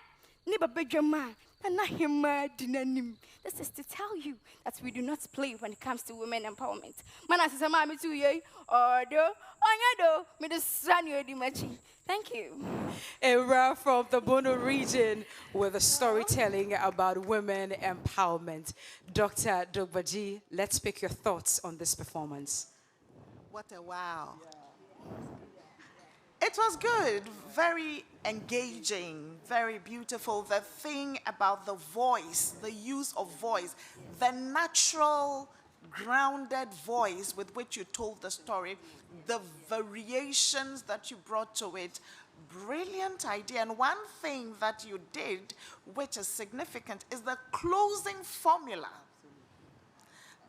Nibba Benjamin, and not him, Dinanim. This is to tell you that we do not play when it comes to women empowerment. Manas is a mammy to ye, or do, on me the son you dimachi. Thank you. Era from the Bono region with a storytelling about women empowerment. Dr. Dogbaji, let's pick your thoughts on this performance. What a wow. It was good, very engaging, very beautiful. The thing about the voice, the use of voice, the natural, grounded voice with which you told the story, the variations that you brought to it, brilliant idea. And one thing that you did, which is significant, is the closing formula.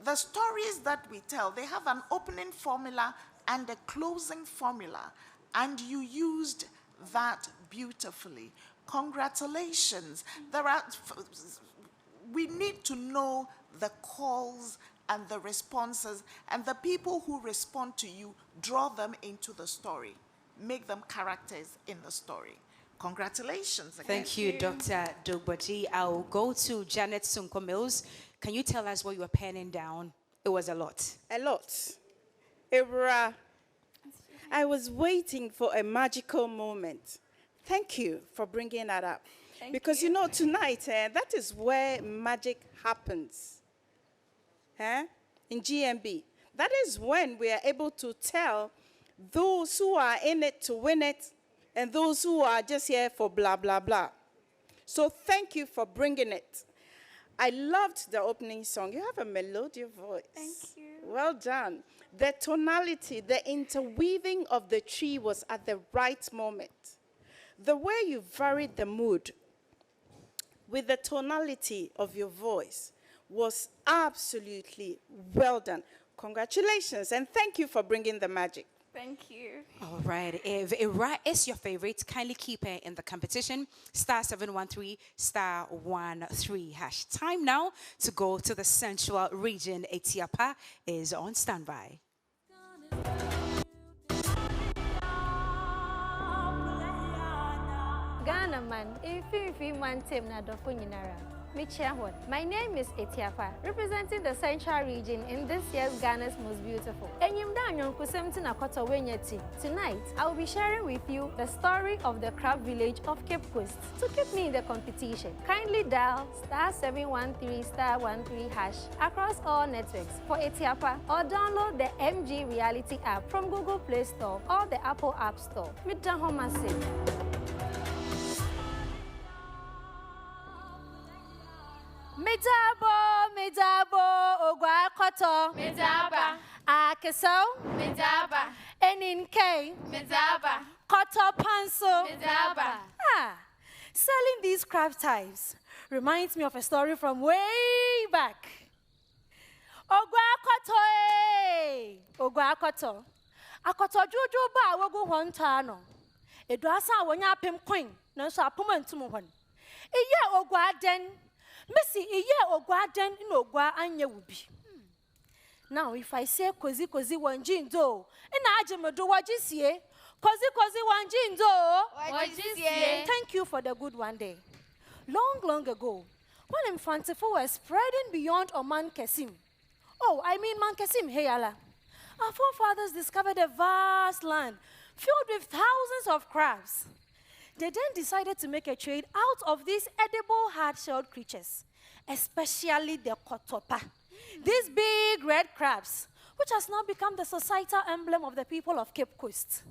The stories that we tell, they have an opening formula and a closing formula. And you used that beautifully. Congratulations. We need to know the calls and the responses, and the people who respond to you, draw them into the story. Make them characters in the story. Congratulations again. Thank you, Dr. Dogbaji. I'll go to Janet Sunko Mills. Can you tell us what you were penning down? It was a lot. A lot. I was waiting for a magical moment. Thank you for bringing that up. Because you know, tonight, that is where magic happens. In GMB. That is when we are able to tell those who are in it to win it and those who are just here for blah, blah, blah. So thank you for bringing it. I loved the opening song. You have a melodious voice. Thank you. Well done. The tonality, the interweaving of the tree was at the right moment. The way you varied the mood with the tonality of your voice was absolutely well done. Congratulations, and thank you for bringing the magic. Thank you. All right. If Ira is your favorite, kindly keep it in the competition. *713 *13 hash. Time now to go to the central region. Etiapa is on standby. Ghana man, if man team na dofunyinara. My name is Etiapa, representing the Central Region in this year's Ghana's Most Beautiful. Tonight, I will be sharing with you the story of the crab village of Cape Coast. To keep me in the competition, kindly dial *713 *13 hash across all networks for Etiapa or download the MG Reality app from Google Play Store or the Apple App Store. Medabo, Ogwa Koto. Medaba. Akeso. Medaba. Eninke. Medaba. Koto Panso. Medaba. Selling these craft types reminds me of a story from way back. Ogwa Koto. Akoto Jojo ba wogu hontano. Edwasa wonya pem queen, no so apoma ntumu hon. Iye ogwa den. Missy iye ogwa den in ogwa anye wubi. Now if I say kozi wanjindo, ina ajemedo wajisie. Kozi wanjindo. Thank you for the good one day. Long ago, when Infantefo was spreading beyond Oman Kesim. Oh, I mean Man Kesim, Heyala. Our forefathers discovered a vast land filled with thousands of crabs. They then decided to make a trade out of these edible hard-shelled creatures, especially the kotopa. These big red crabs, which has now become the societal emblem of the people of Cape Coast.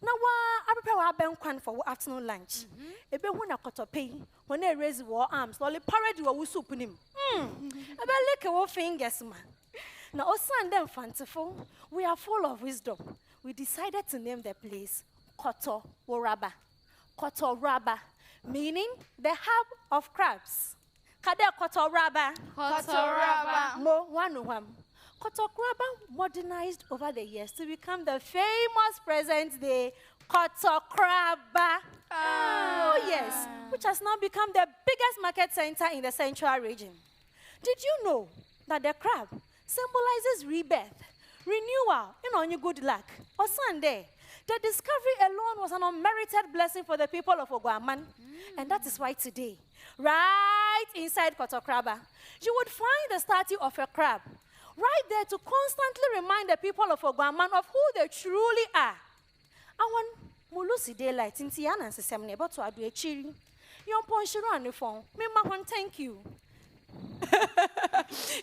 Now, I prepare our banquet for afternoon lunch. Ebe huna kotope, when they raise war arms, lolly parade wa soup in him. Ebe lick our fingers, man. Now, Osan them fanciful, we are full of wisdom. We decided to name the place Koto Waraba. Koto Raba, meaning the hub of crabs. Kade Koto Raba. Koto Raba. Mo wanuham. Koto Raba modernized over the years to become the famous present-day Koto Kraba. Oh yes, which has now become the biggest market center in the central region. Did you know that the crab symbolizes rebirth, renewal, on your good luck? On Sunday, the discovery alone was an unmerited blessing for the people of Ogwaman. And that is why today, right inside Koto Kraba, you would find the statue of a crab, right there to constantly remind the people of Ogwaman of who they truly are. And when Mulusi daylight in Tiana and Sesemne, but to Adu Echiri, yon ponshiro on the phone, thank you.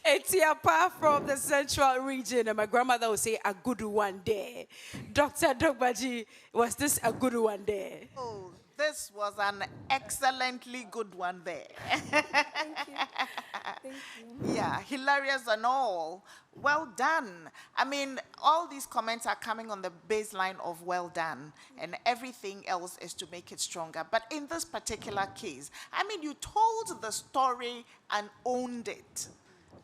Etiapa from the central region, and my grandmother would say a good one day. Dr. Dogbaji, was this a good one day? Oh, this was an excellently good one there. Thank you. Yeah, hilarious and all. Well done. I mean, all these comments are coming on the baseline of well done, and everything else is to make it stronger. But in this particular case, I mean, you told the story and owned it.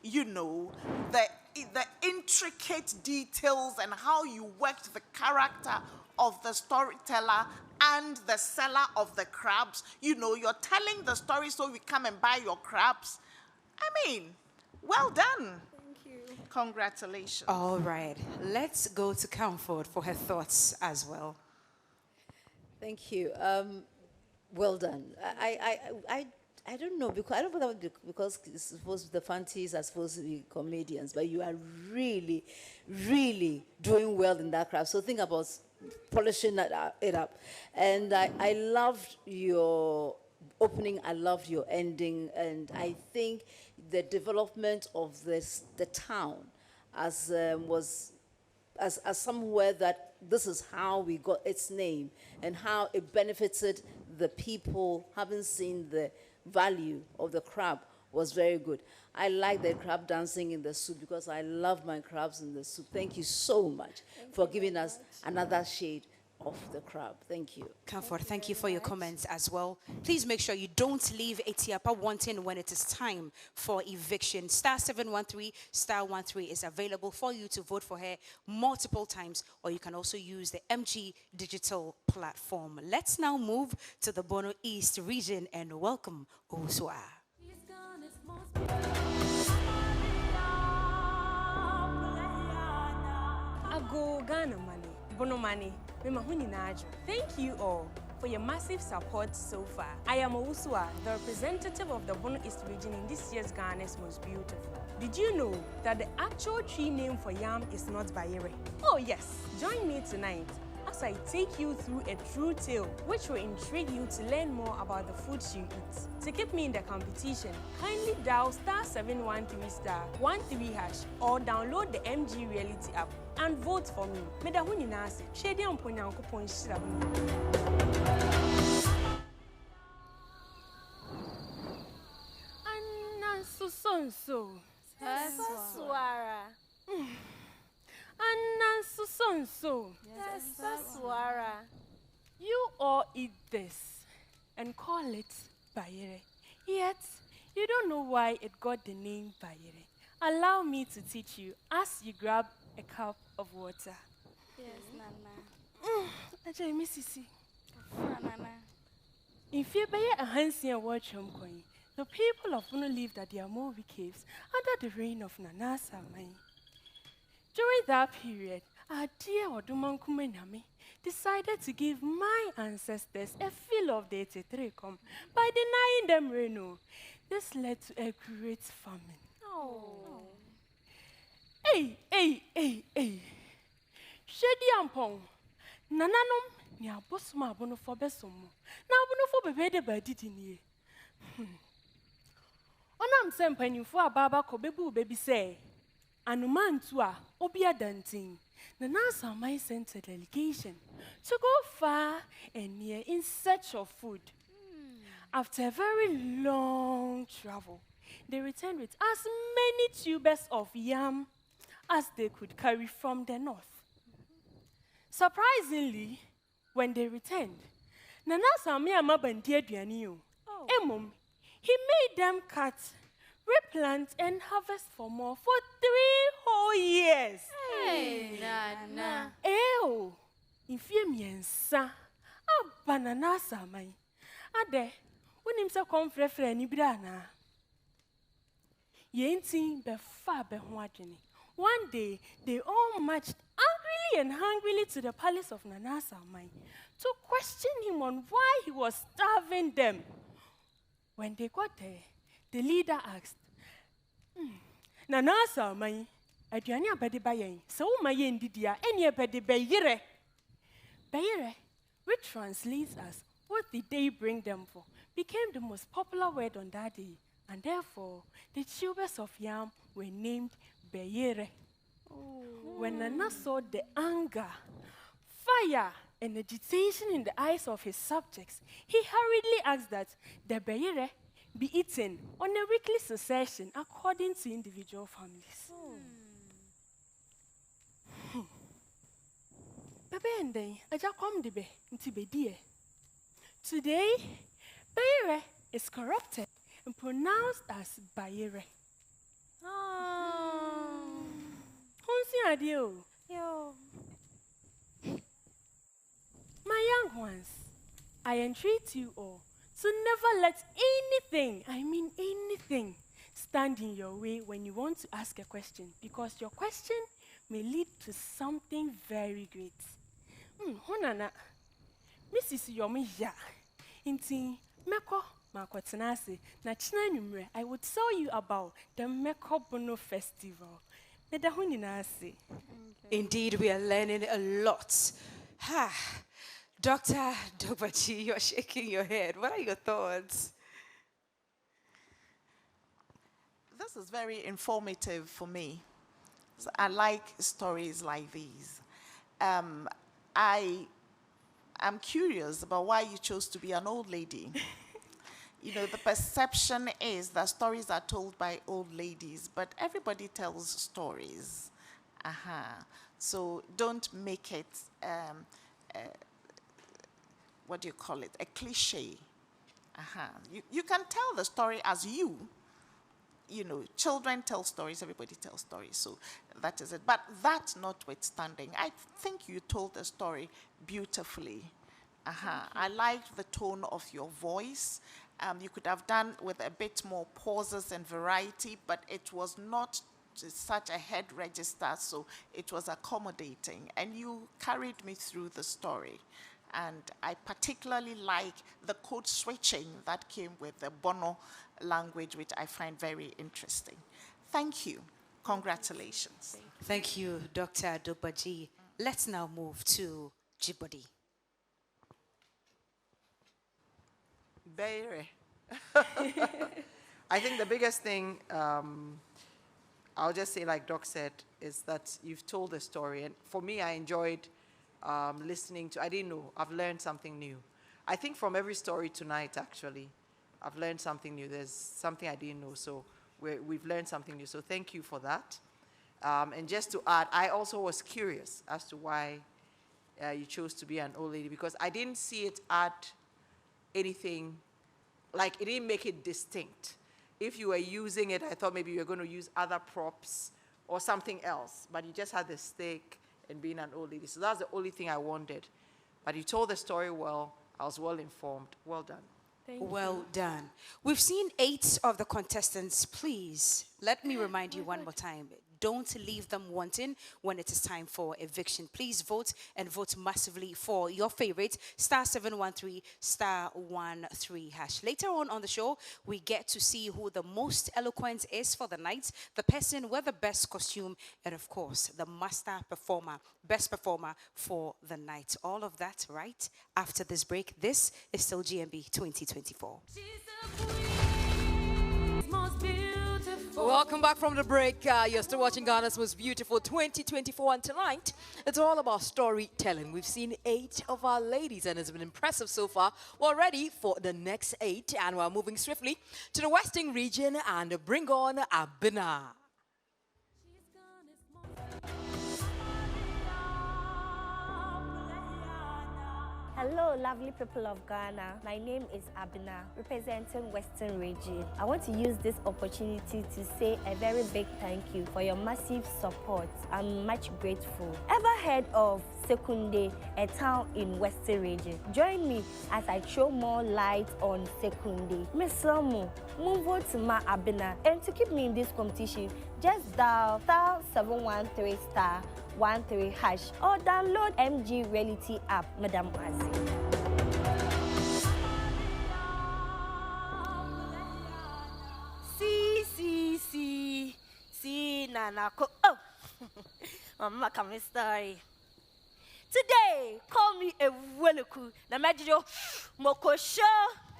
You know, the intricate details and how you worked the character of the storyteller and the seller of the crabs. You know, you're telling the story so we come and buy your crabs. I mean, well done. Thank you. Congratulations. All right, let's go to Comfort for her thoughts as well. Thank you. Well done. I don't know because I don't know because it's supposed the Fanties are supposed to be comedians, but you are really, really doing well in that craft. So think about polishing it up. And I loved your opening. I loved your ending, and I think the development of the town as somewhere that this is how we got its name and how it benefited the people having seen the value of the crab was very good. I like the crab dancing in the soup because I love my crabs in the soup. Thank you so much for giving us another shade of the crab. Thank you. Comfort, thank you for your comments as well. Please make sure you don't leave Etiapa wanting when it is time for eviction. Star 713, star 13 is available for you to vote for her multiple times, or you can also use the MG digital platform. Let's now move to the Bono East region and welcome Osua. Ago Ghana money, Bono money. Thank you all for your massive support so far. I am Owusua, the representative of the Bono East region in this year's Ghana's Most Beautiful. Did you know that the actual tree name for yam is not Bayere? Oh yes, join me tonight as I take you through a true tale which will intrigue you to learn more about the foods you eat. To keep me in the competition, kindly dial star 713 star 13 hash or download the MG Reality app and vote for me. Medahuni nasi, shedi amponyanko ponshira. Anansi so. Swara. Anan so. Swara. You all eat this and call it bayere. Yet, you don't know why it got the name bayere. Allow me to teach you as you grab a cup of water. Yes, Nana. Ajay, Mississippi. Nana. In February, a Hansian watch home coin, the people of Bono lived at their Mobi caves under the reign of Nana Samai. During that period, our dear Oduman Kumenami decided to give my ancestors a feel of the Tetrecom by denying them rain. This led to a great famine. Oh. Hey! Shedi Ampong, Nananum, near Bosma Bono for Besomo. Now Bono for Bebede by Didini. Onam Sempen for a baba kobebu baby say, Anuman tua, Obia Danting. Nana Samai sent a delegation to go far and near in search of food. After a very long travel, they returned with as many tubers of yam as they could carry from the north. Surprisingly, when they returned, Nana Samia Mabandia Duanio, Emum, he made them cut, replant, and harvest for more for 3 whole years. Hey, Nana. Ew, in Fiemiensa, a banana samai. Ade, when himself come frefre ni brana. Yenting be far be huajini. One day, they all marched angrily and hungrily to the palace of Nana Samai to question him on why he was starving them. When they got there, the leader asked, Nana Samai, aduane abede bayen, so maye ndidia, eni abede bayire. Bayire, which translates as what did they bring them for, became the most popular word on that day, and therefore the tubers of yam were named Bayere. When Nana saw the anger, fire, and agitation in the eyes of his subjects, he hurriedly asked that the Bayere be eaten on a weekly succession according to individual families. Today, Bayere is corrupted and pronounced as Bayere. Yo. My young ones, I entreat you all to never let anything, I mean anything, stand in your way when you want to ask a question, because your question may lead to something very great. Honana, Mrs. Yomi ya, inti meko makwatenase na china numre. I would tell you about the Meko Bono Festival. Indeed, we are learning a lot. Dr. Dogbaji, you're shaking your head. What are your thoughts? This is very informative for me. So I like stories like these. I am curious about why you chose to be an old lady. You know, the perception is that stories are told by old ladies, but everybody tells stories. So don't make it, what do you call it, a cliche. You can tell the story as you. You know, children tell stories, everybody tells stories, so that is it. But that notwithstanding, I think you told the story beautifully. I liked the tone of your voice. You could have done with a bit more pauses and variety, but it was not such a head register, so it was accommodating. And you carried me through the story. And I particularly like the code switching that came with the Bono language, which I find very interesting. Thank you. Congratulations. Thank you, Dr. Dogbaji. Let's now move to Jibodi. Bayere. I think the biggest thing, I'll just say like Doc said, is that you've told the story. And for me, I enjoyed listening to, I didn't know, I've learned something new. I think from every story tonight, actually, I've learned something new. There's something I didn't know. So we've learned something new. So thank you for that. And just to add, I also was curious as to why you chose to be an old lady, because I didn't see it add anything, like it didn't make it distinct. If you were using it, I thought maybe you were going to use other props or something else, but you just had the stick and being an old lady. So that's the only thing I wanted. But you told the story well. I was well informed. Well done. Well done. We've seen 8 of the contestants. Please, let me remind you one more time. Don't leave them wanting when it is time for eviction. Please vote, and vote massively for your favorite, *713 *13 #. Later on the show, we get to see who the most eloquent is for the night, the person with the best costume, and of course, the master performer, best performer for the night. All of that right after this break. This is still GMB 2024. Welcome back from the break. You're still watching Ghana's Most Beautiful 2024, and tonight it's all about storytelling. We've seen 8 of our ladies, and it's been impressive so far. We're ready for the next 8, and we're moving swiftly to the Western region and bring on Abena. Hello, lovely people of Ghana. My name is Abena, representing Western Region. I want to use this opportunity to say a very big thank you for your massive support. I'm much grateful. Ever heard of Sekunde, a town in Western Region? Join me as I throw more light on Sekunde. Miss Ramu, move on to my Abena. And to keep me in this competition, just dial *713 *13 # or download MG Reality app, Madam Oasi. See, Nana. Oh, Mama, come story. Today, call me a weluku. Na majijo mokosho.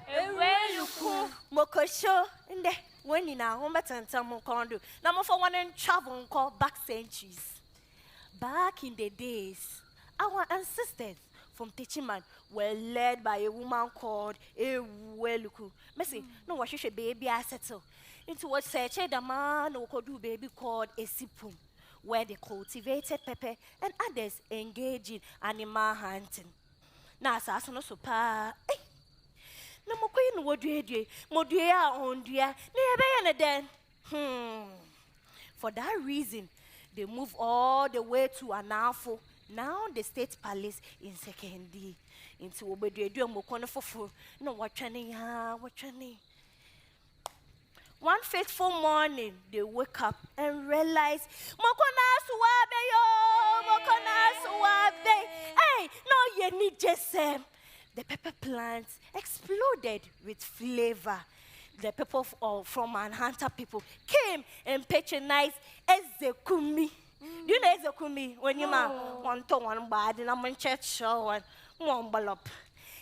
A weluku mokosho. Inde when you now home better mo kondo. Na mo for one and travel call back centuries. Back in the days, our ancestors from Techiman were led by a woman called Eweluku. Messi, no what should baby I settle into what search the man who could do baby called a sipum, where they cultivated pepper and others engaged in animal hunting. Now, Sassano Sopa, no more queen would you, Modia on dear, near then. For that reason, they move all the way to Ahafo, now the state palace in Sekendi, into Obedu Mokonofofu. No, what training. One fateful morning, they wake up and realize, Mokona Suabe. Hey, no, you need just the pepper plants exploded with flavor. The people from Manhattan people came and patronized Ezekumi. Do you know Ezekumi? When you want to one bad and I'm in church or one ballop.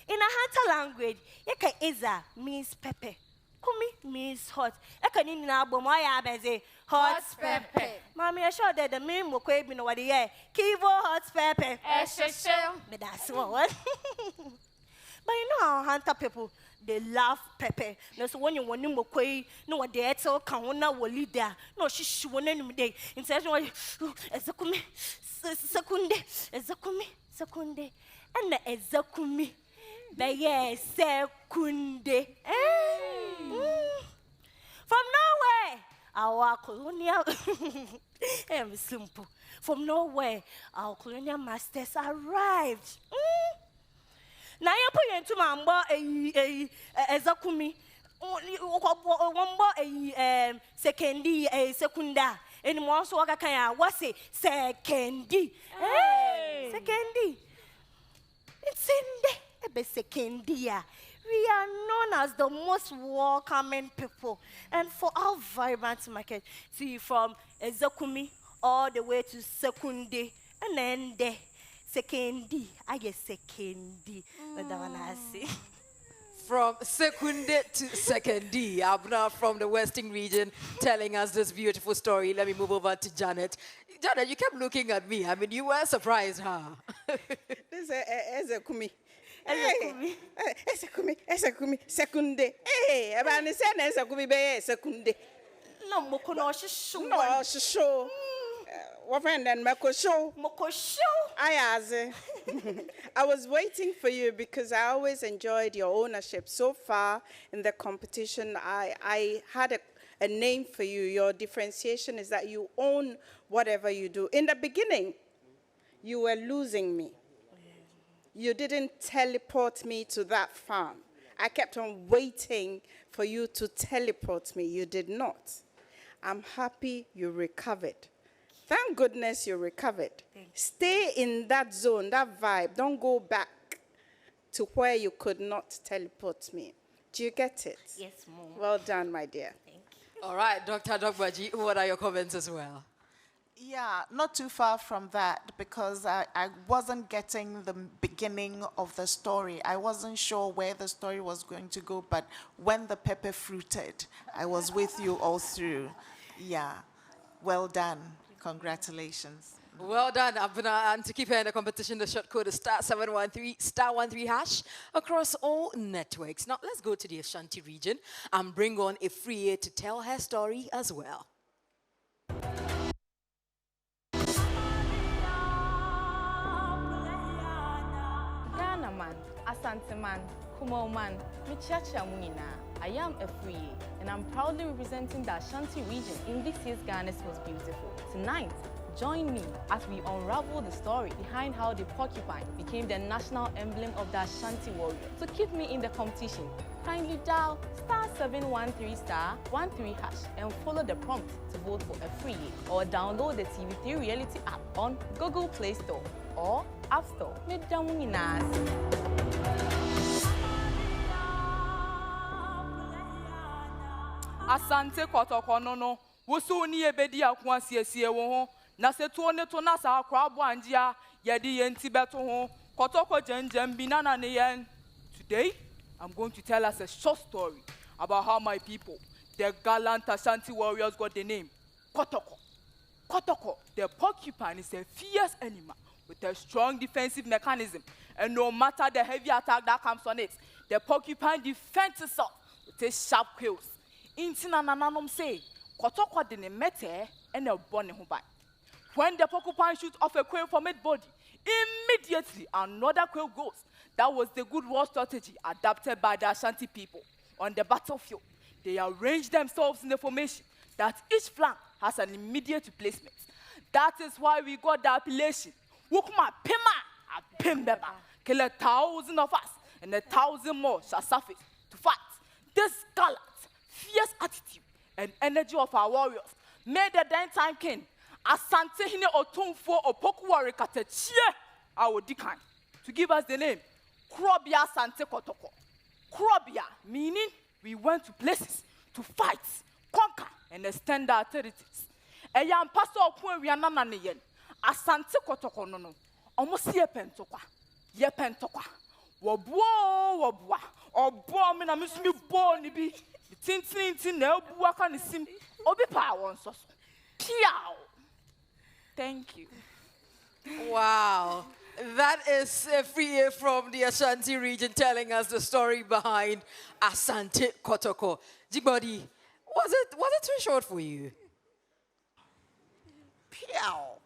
In a Hanta language, Eka Eza means pepper. Kumi means hot. Eka Nina Bomoya Beze, hot pepper. Mammy, I sure that the name will quake me over the air. Kivo hot pepper. But that's what. But you know how Hunter people, they love pepper. No, so when you want to go, no, what they tell Kauna will lead there. No, she won't any day. Instead, Ezekumi, Secunde, and the Ezekumi. Beye Secunde. From nowhere, our colonial, simple. From nowhere, our colonial masters arrived. Now you put into my Ezekumi. Sekendi, secunda, and more so I was it sekendi. Sekendi. It's in the sekendia. We are known as the most welcoming people, and for our vibrant market, see from Ezekumi all the way to Sekunde, and then the Sekendi, I guess Sekendi. From Sekunde to Sekendi, Abna from the Western region telling us this beautiful story. Let me move over to Janet. Janet, you kept looking at me. I mean, you were surprised, huh? This is Ezekumi. Ezekumi, Sekunde. Hey, about the same Ezekumi, Sekunde. No, moko no shishu. No, shishu. What friend then moko show? Moko show. I was waiting for you because I always enjoyed your ownership. So far in the competition, I had a name for you. Your differentiation is that you own whatever you do. In the beginning, you were losing me. You didn't teleport me to that farm. I kept on waiting for you to teleport me. You did not. I'm happy you recovered. Thank goodness you recovered. Stay in that zone, that vibe. Don't go back to where you could not teleport me. Do you get it? Yes, Mom. Well done, my dear. Thank you. All right, Dr. Dogbaji, what are your comments as well? Yeah, not too far from that, because I wasn't getting the beginning of the story. I wasn't sure where the story was going to go, but when the pepper fruited, I was with you all through. Yeah, well done. Congratulations. Well done, Abuna. And to keep her in the competition, the short code is *713 *13# across all networks. Now, let's go to the Ashanti region and bring on Afriye to tell her story as well. Ghana man, Asante man, Kumo man, Michiacha Munina. I am Afriye, and I'm proudly representing the Ashanti region in this year's Ghana's Most Beautiful. Tonight, join me as we unravel the story behind how the porcupine became the national emblem of the Ashanti warrior. To keep me in the competition, kindly dial *713 *13# and follow the prompt to vote for Afriye, or download the TV3 Reality app on Google Play Store or App Store. Asante kotoko no woso ni ebedi akwa siesie wo ho na se to ne to na sa akwa abo anjia ye di yenti beto ho kotoko jenjem bi na ne yen. Today I'm going to tell us a short story about how my people, the gallant Ashanti warriors, got the name Kotoko. Kotoko, the porcupine, is a fierce animal with a strong defensive mechanism, and no matter the heavy attack that comes on it, the porcupine defends itself with its sharp quills. Intina nananom say, Kotoko dene mete and a bonne hubai. When the porcupine shoots off a quail from its body, immediately another quail goes. That was the good war strategy adapted by the Ashanti people. On the battlefield, they arrange themselves in the formation that each flank has an immediate replacement. That is why we got the appellation, Wukuma Pima Pimbeba. Kill 1,000 of us, and 1,000 more shall surface to fight. This gallant, fierce attitude and energy of our warriors made the then time king Asante Hine Otumfo Opokuwari Katechie our Dikan to give us the name Krobia Sante Kotoko. Krobia meaning we went to places to fight, conquer, and extend our territories. Eyam pastor Okun Riana Nayen Asante Kotoko no. Almost yepentokwa. Yepentokwa. Wabua. Obo me na misumi bo ni bi. Tintin na obua ka ni sim. Obi pa won so. Piao. Thank you. Wow. That is Afriye from the Ashanti region telling us the story behind Asante Kotoko. Jigbodi, was it too short for you? Piao.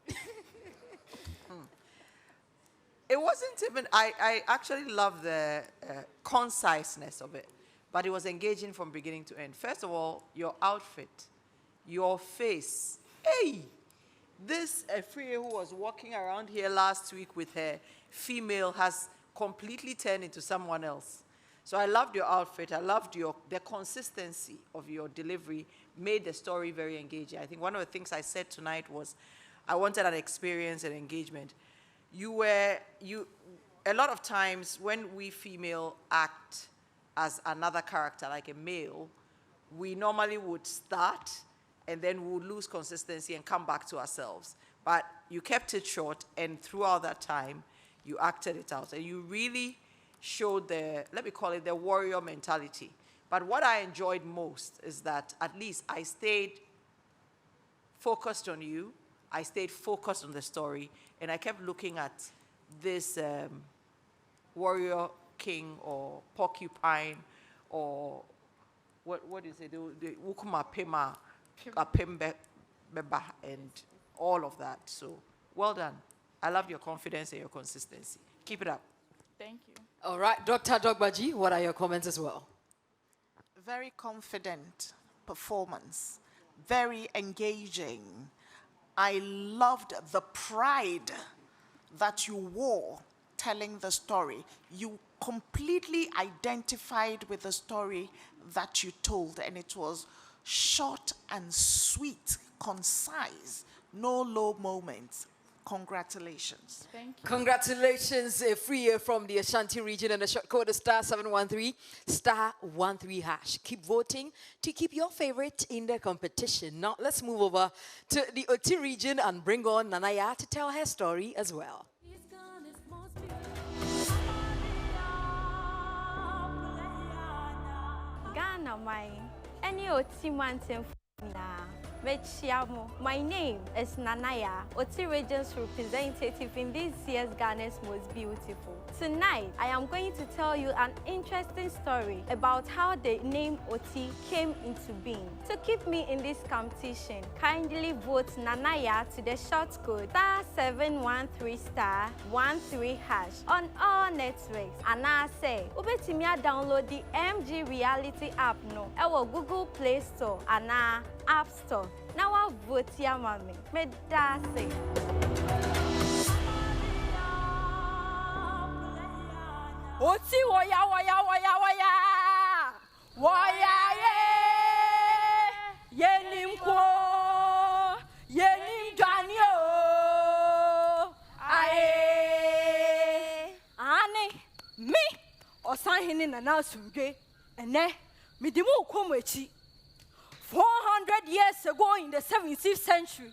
It wasn't even, I actually love the conciseness of it, but it was engaging from beginning to end. First of all, your outfit, your face. Hey, this Afriye who was walking around here last week with her female has completely turned into someone else. So I loved your outfit. I loved the consistency of your delivery made the story very engaging. I think one of the things I said tonight was I wanted an experience and engagement. A lot of times when we female act as another character, like a male, we normally would start and then we would lose consistency and come back to ourselves. But you kept it short, and throughout that time, you acted it out. And you really showed let me call it the warrior mentality. But what I enjoyed most is that at least I stayed focused on you, I stayed focused on the story, and I kept looking at this warrior king or porcupine or what is it, the Wukuma Pema Apembe Beba and all of that. So well done. I love your confidence and your consistency. Keep it up. Thank you. All right, Dr. Dogbaji, what are your comments as well? Very confident performance, very engaging. I loved the pride that you wore telling the story. You completely identified with the story that you told, and it was short and sweet, concise, no low moments. Congratulations. Thank you. Congratulations, free year from the Ashanti region, and the short code is *713 *13 hash. Keep voting to keep your favorite in the competition. Now let's move over to the Oti region and bring on Nanaya to tell her story as well. Ghana, any Oti mountain. My name is Nanaya, Oti Region's representative in this year's Ghana's Most Beautiful. Tonight, I am going to tell you an interesting story about how the name Oti came into being. To keep me in this competition, kindly vote Nanaya to the short code *713 *13 hash on all networks. And I say, ubetimia download the MG Reality app no, our Google Play Store and App Store. Now I vote ya mami. Me da say. Oti woya woya woya woya. Woya ye. Yenim ko. Yenim janyo. Aye. Ane. Me. Osahini na na sumge. Ene. Me dimu ukomechi. 400 years ago in the 17th century,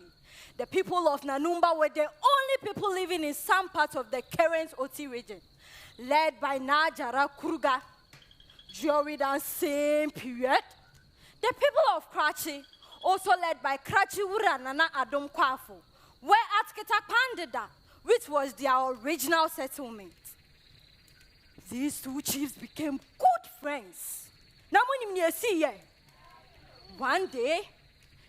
the people of Nanumba were the only people living in some parts of the current Oti region, led by Najara Kruger. During that same period, the people of Krachi, also led by Krachi Wura Nana Adom Kwafo, were at Kitakpandida, which was their original settlement. These two chiefs became good friends. One day,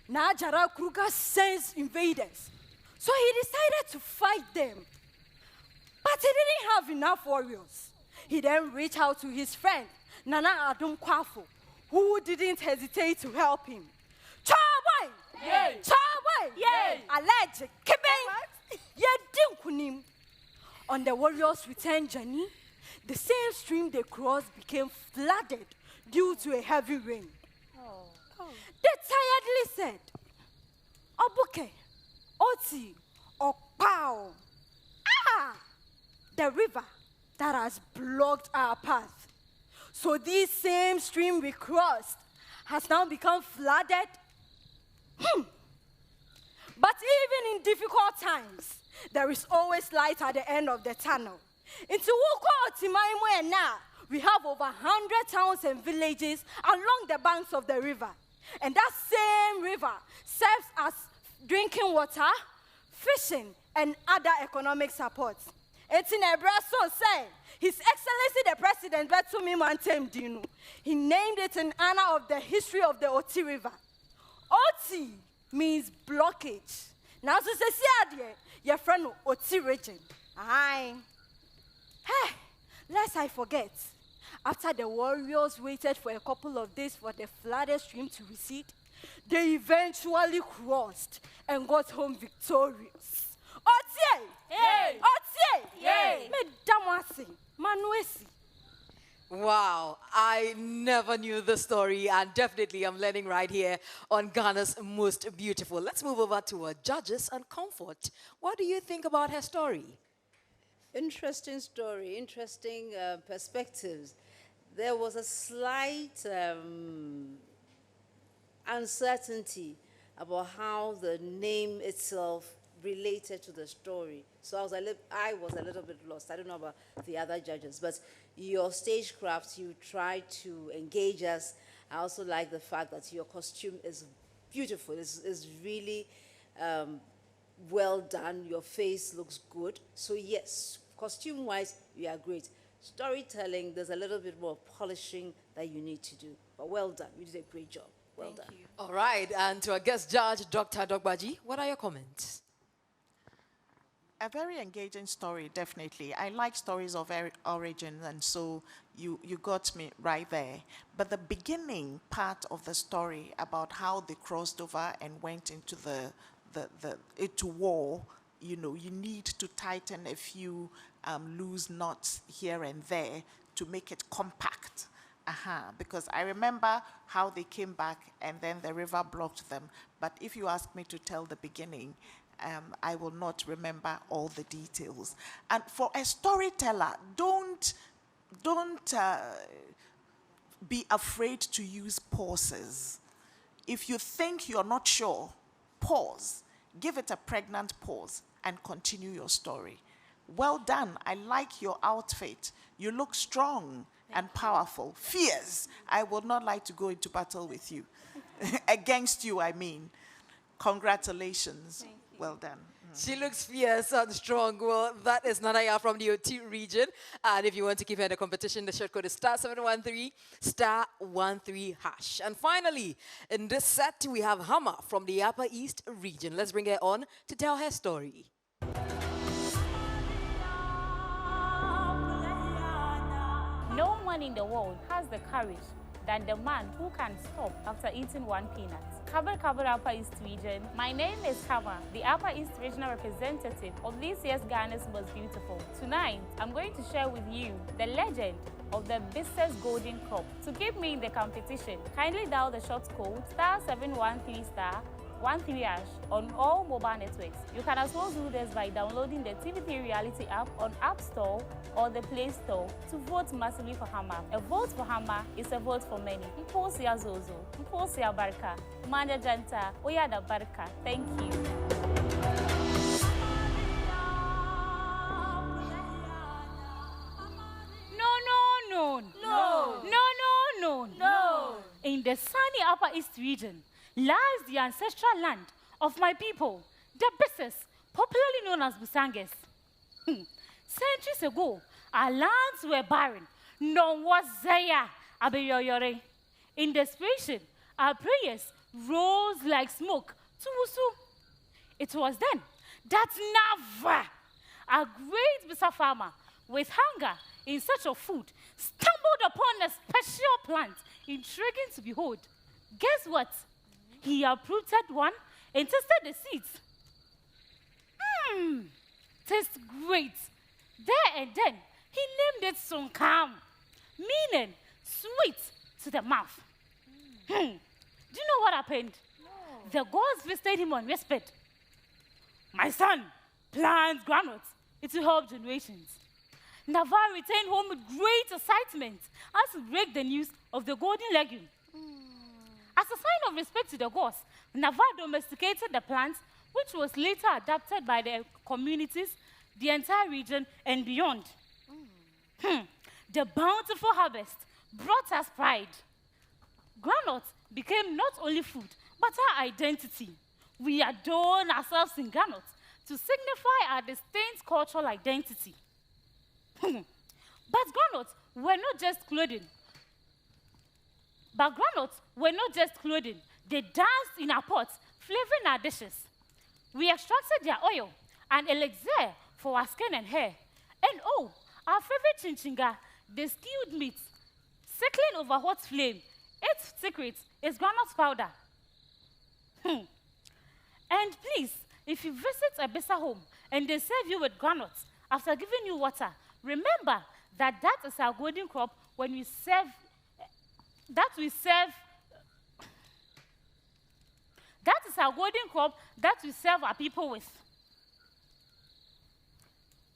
Najara Kruger sensed invaders, so he decided to fight them. But he didn't have enough warriors. He then reached out to his friend, Nana Adom Kwafo, who didn't hesitate to help him. Chaboy! Yay! Chaboy! Yay! Alleged! Kibeng! Yedinkunim! On the warriors' return journey, the same stream they crossed became flooded due to a heavy rain. They tiredly said, Obuke, Oti, Okpao. Ah! The river that has blocked our path. So this same stream we crossed has now become flooded. But even in difficult times, there is always light at the end of the tunnel. In Tiwoko, Timaimwe, and now, we have over 100 towns and villages along the banks of the river. And that same river serves as drinking water, fishing, and other economic support. It's in Ebraso say, His Excellency the President Betumi Mantem Dinu, he named it in honor of the history of the Oti River. Oti means blockage. Now, so say, your friend Oti region. Aye. Hey, lest I forget. After the warriors waited for a couple of days for the flooded stream to recede, they eventually crossed and got home victorious. Otie! Yay! Otie! Yay! Medamasi! Manuesi! Wow, I never knew the story, and definitely I'm learning right here on Ghana's Most Beautiful. Let's move over to our judges and Comfort. What do you think about her story? Interesting story, interesting perspectives. There was a slight uncertainty about how the name itself related to the story. So I was a little bit lost. I don't know about the other judges, but your stagecraft, you tried to engage us. I also like the fact that your costume is beautiful. It's really well done. Your face looks good. So yes, costume-wise, you are great. Storytelling, there's a little bit more polishing that you need to do. But well done. You did a great job. Well done. All right, and to our guest judge, Dr. Dogbaji, what are your comments? A very engaging story, definitely. I like stories of origin, and so you got me right there. But the beginning part of the story about how they crossed over and went into into war, you know, you need to tighten a few loose knots here and there to make it compact. Because I remember how they came back and then the river blocked them. But if you ask me to tell the beginning, I will not remember all the details. And for a storyteller, don't be afraid to use pauses. If you think you're not sure, pause. Give it a pregnant pause and continue your story. Well done. I like your outfit. You look strong and powerful. Fierce. I would not like to go into battle with you. Against you, I mean. Congratulations. Well done. She looks fierce and strong. Well, that is Nanaya from the OT region. And if you want to give her the competition, the short code is *713 *13#. And finally, in this set, we have Hama from the Upper East region. Let's bring her on to tell her story. No one in the world has the courage than the man who can stop after eating one peanut. Cover Upper East region. My name is Hama, the Upper East regional representative of this year's Ghana's Most Beautiful. Tonight, I'm going to share with you the legend of the Business Golden Crop. To keep me in the competition, kindly dial the short code *713 *13# on all mobile networks. You can as well do this by downloading the TV3 Reality app on App Store or the Play Store to vote massively for Hama. A vote for Hama is a vote for many. Mposia Zozo, Mposia Barka, Manda Janta, Oyada Barka. Thank you. No. In the sunny Upper East region lies the ancestral land of my people, the Bisses, popularly known as Busanges. Centuries ago, our lands were barren. None was there. Abeyoyore. In desperation, our prayers rose like smoke to Wusu. It was then that Nava, a great Bisa farmer with hunger in search of food, stumbled upon a special plant intriguing to behold. Guess what? He uprooted one and tested the seeds. Tastes great. There and then, he named it Sunkam, meaning sweet to the mouth. Do you know what happened? No. The gods visited him and whispered, "My son, plant groundnuts. It will help generations." Navar returned home with great excitement as he break the news of the golden legume. As a sign of respect to the gods, Navar domesticated the plant, which was later adopted by the communities, the entire region, and beyond. The bountiful harvest brought us pride. Groundnuts became not only food, but our identity. We adorn ourselves in groundnuts to signify our distinct cultural identity. But groundnuts were not just clothing. They danced in our pots, flavoring our dishes. We extracted their oil and elixir for our skin and hair. And oh, our favorite chinchinga, the stewed meat, sizzling over hot flame. Its secret is groundnut powder. And please, if you visit a Bisa home and they serve you with groundnuts after giving you water, remember that is our golden crop when we serve. That is our golden crop that we serve our people with.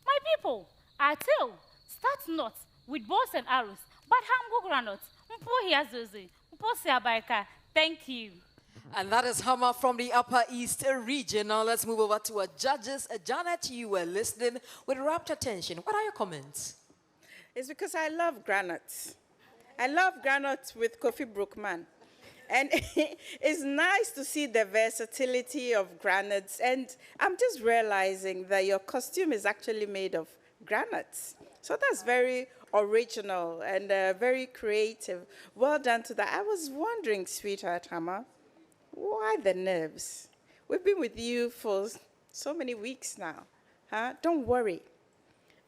My people, our tale starts not with bows and arrows, but humble groundnuts. Thank you. And that is Hama from the Upper East region. Now let's move over to our judges. Janet, you were listening with rapt attention. What are your comments? It's because I love groundnuts. I love groundnuts with Kofi Brookman. And it's nice to see the versatility of groundnuts. And I'm just realizing that your costume is actually made of groundnuts. So that's very original and very creative. Well done to that. I was wondering, sweetheart Hama, why the nerves? We've been with you for so many weeks now. Huh? Don't worry.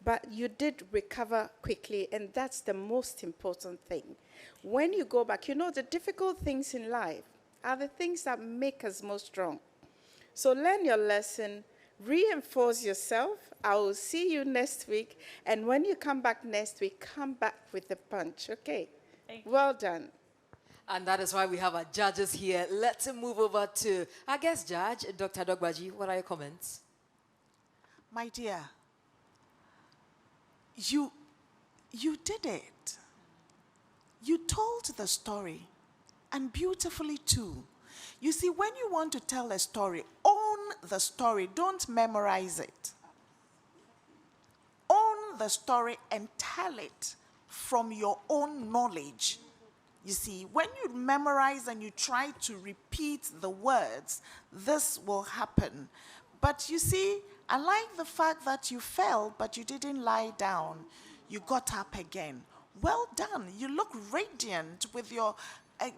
But you did recover quickly, and that's the most important thing. When you go back, you know the difficult things in life are the things that make us most strong. So learn your lesson, reinforce yourself. I will see you next week, and when you come back next week, come back with the punch, okay? Well done. And that is why we have our judges here. Let's move over to our guest judge, Dr. Dogbaji. What are your comments? My dear, you did it. You told the story, and beautifully too. You see, when you want to tell a story, own the story, don't memorize it. Own the story and tell it from your own knowledge. You see, when you memorize and you try to repeat the words, this will happen. But you see, I like the fact that you fell, but you didn't lie down. You got up again. Well done. You look radiant with your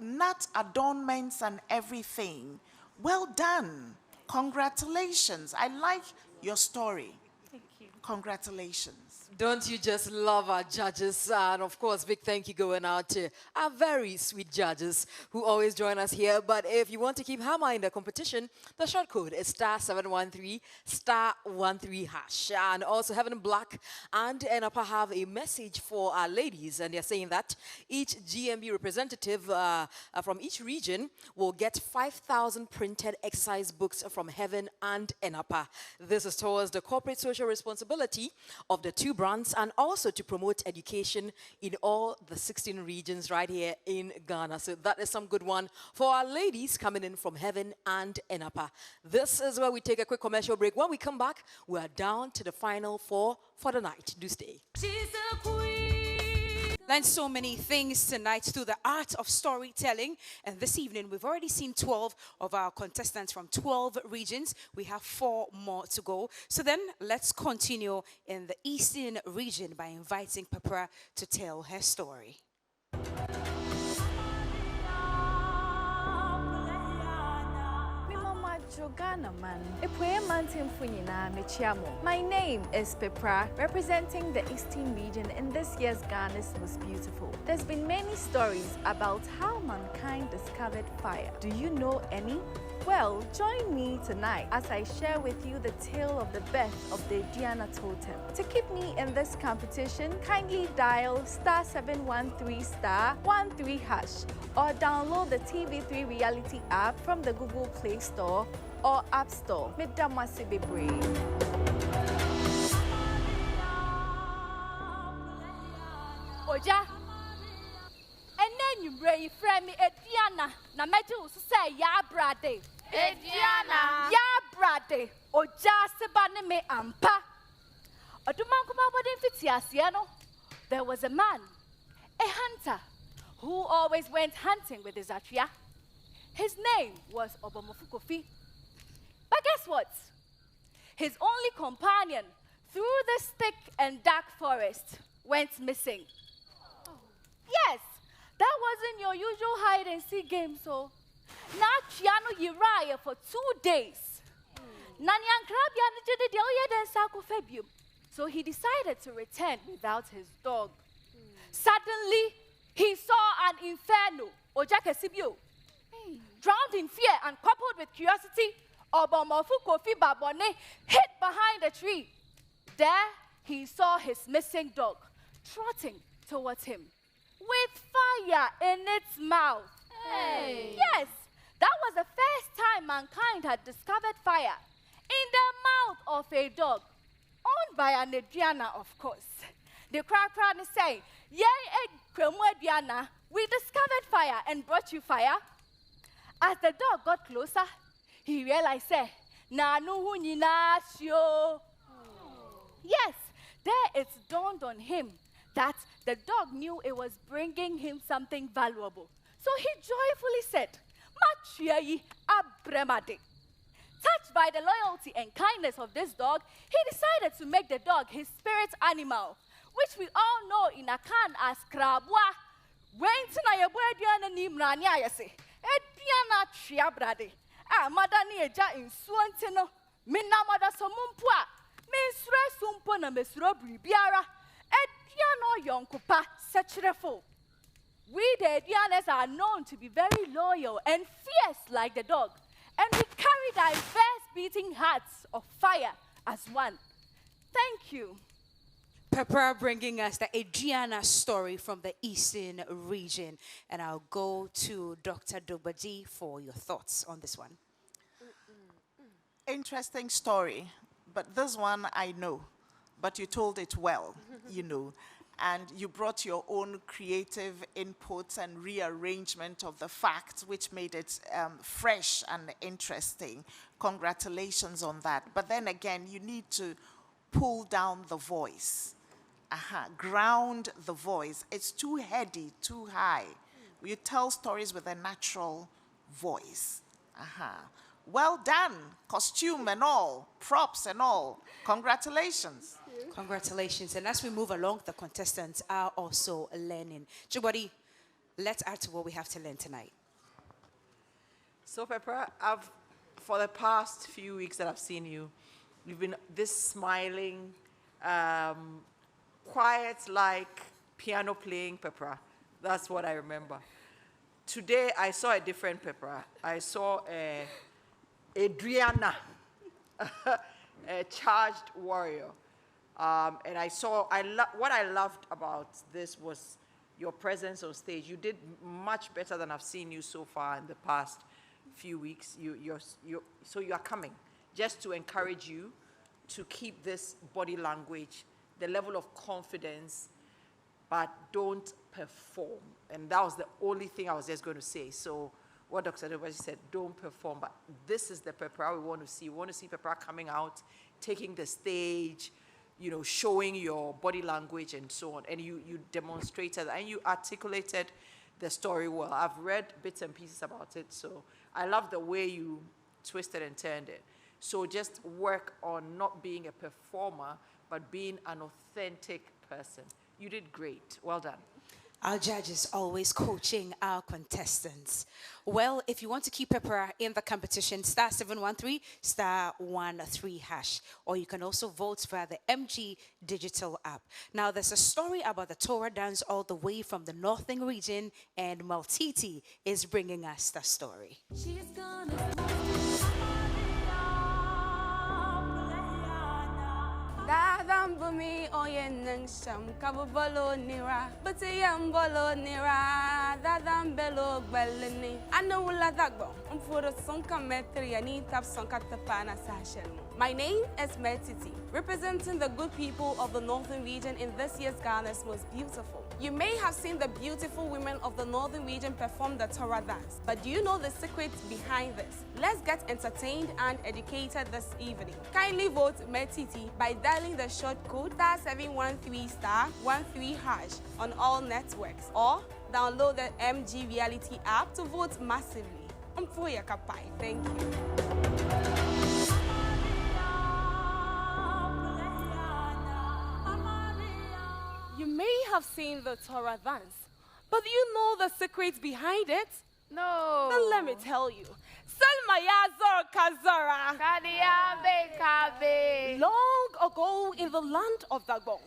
nut adornments and everything. Well done. Congratulations. I like your story. Thank you. Congratulations. Don't you just love our judges? And of course, big thank you going out to our very sweet judges who always join us here. But if you want to keep Hama in the competition, the short code is *713 *13#. And also Heaven Black and Enapa have a message for our ladies. And they're saying that each GMB representative from each region will get 5,000 printed exercise books from Heaven and Enapa. This is towards the corporate social responsibility of the two brands, and also to promote education in all the 16 regions right here in Ghana. So that is some good one for our ladies coming in from Heaven and Enapa. This is where we take a quick commercial break. When we come back, we are down to the final four for the night. Do stay. Learned so many things tonight through the art of storytelling. And this evening, we've already seen 12 of our contestants from 12 regions. We have 4 more to go. So then let's continue in the Eastern region by inviting Pepra to tell her story. My name is Pepra, representing the Eastern region in this year's Ghana's Most Beautiful. There's been many stories about how mankind discovered fire. Do you know any? Well, join me tonight as I share with you the tale of the birth of the Diana Totem. To keep me in this competition, kindly dial *713 *13# or download the TV3 Reality app from the Google Play Store or App Store. Medamasi Bebre. Oja, and then you bring me Diana. Na meju say ya brade. Diana. Ya brade. Oja sebane me ampa. Odumankuma bodin fitiasiano. There was a man, a hunter, who always went hunting with his atria. His name was Obamofukofi. But guess what? His only companion through this thick and dark forest went missing. Yes, that wasn't your usual hide and seek game, so now Chiano Uriah for 2 days. So he decided to return without his dog. Suddenly, he saw an inferno, Ojaka Sibio. Drowned in fear and coupled with curiosity, Obamofu Kofi Babone hid behind a tree. There, he saw his missing dog trotting towards him with fire in its mouth. Hey. Yes, that was the first time mankind had discovered fire in the mouth of a dog, owned by an Adriana, of course. The crowd is saying, Diana, we discovered fire and brought you fire. As the dog got closer, he realized, yes, there it dawned on him that the dog knew it was bringing him something valuable. So he joyfully said, Machiayi abremade. Touched by the loyalty and kindness of this dog, he decided to make the dog his spirit animal, which we all know in Akan as krabwa. Went to na yeboa aduane ni mrani ayese. Aduana tria brade. Madani eja insuante no. Minna mada somumpo a. Mensure sumpo na mesuro bribiara. Aduano yonkupa sechirefo. We the Edianes are known to be very loyal and fierce like the dog. And we carry diverse beating hearts of fire as one. Thank you. Pepper bringing us the Adriana story from the Eastern region. And I'll go to Dr. Dogbaji for your thoughts on this one. Interesting story, but this one I know, but you told it well, you know. And you brought your own creative inputs and rearrangement of the facts, which made it fresh and interesting. Congratulations on that. But then again, you need to pull down the voice. Ground the voice. It's too heady, too high. You tell stories with a natural voice. Well done. Costume and all, props and all. Congratulations. Congratulations. And as we move along, the contestants are also learning. Chubody, let's add to what we have to learn tonight. So, Pepper, for the past few weeks that I've seen you, you've been this smiling, quiet, like piano playing Pepper. That's what I remember. Today, I saw a different Pepper. I saw Adriana, a charged warrior. And I saw, what I loved about this was your presence on stage. You did much better than I've seen you so far in the past few weeks. So you are coming just to encourage you to keep this body language, the level of confidence, but don't perform. And that was the only thing I was just going to say. So what Dr. Dobaji said, don't perform, but this is the Pepper we want to see. We want to see Pepper coming out, taking the stage, you know, showing your body language and so on. And you demonstrated and you articulated the story well. I've read bits and pieces about it, so I love the way you twisted and turned it. So just work on not being a performer, but being an authentic person. You did great. Well done. Our judges always coaching our contestants. Well, if you want to keep Pepper in the competition, *713 *13#, or you can also vote via the MG digital app. Now, there's a story about the Torah dance all the way from the northern region, and Maltiti is bringing us the story. She's gonna Dadam bumi oyen nang sham kabalo nira batayam bolo nira dadam belo balini anawula dagbo umfuro sonka metri ani tap sonka tapana sashelmo. My name is Metiti, representing the good people of the northern region in this year's Ghana's Most Beautiful. You may have seen the beautiful women of the northern region perform the Torah dance, but do you know the secrets behind this? Let's get entertained and educated this evening. Kindly vote Metiti by dialing the short code *713 *13# on all networks, or download the MG Reality app to vote massively. Thank you. You may have seen the Torah dance, but do you know the secrets behind it? No. Then let me tell you. Selma Yazor Kazara. Long ago in the land of Dagon,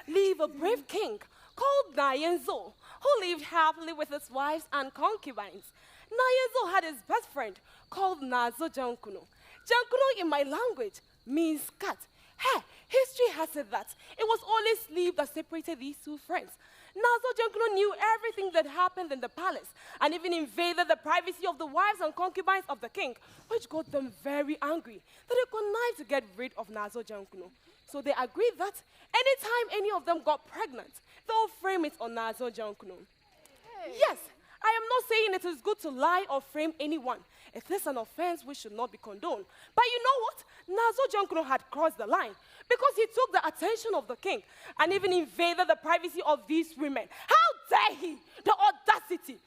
lived a brave king called Nyenzo, who lived happily with his wives and concubines. Nyenzo had his best friend called Nazo Jankuno. Jankuno in my language means cat. Hey, history has it that it was only sleep that separated these two friends. Nazo Jankuno knew everything that happened in the palace and even invaded the privacy of the wives and concubines of the king, which got them very angry that they connived to get rid of Nazo Jankuno. So they agreed that anytime any of them got pregnant, they'll frame it on Nazo Jankuno. Hey. Yes, I am not saying it is good to lie or frame anyone. If this is an offense, we should not be condoned. But you know what? Nazo Jankuno had crossed the line because he took the attention of the king and even invaded the privacy of these women. How dare he? The audacity.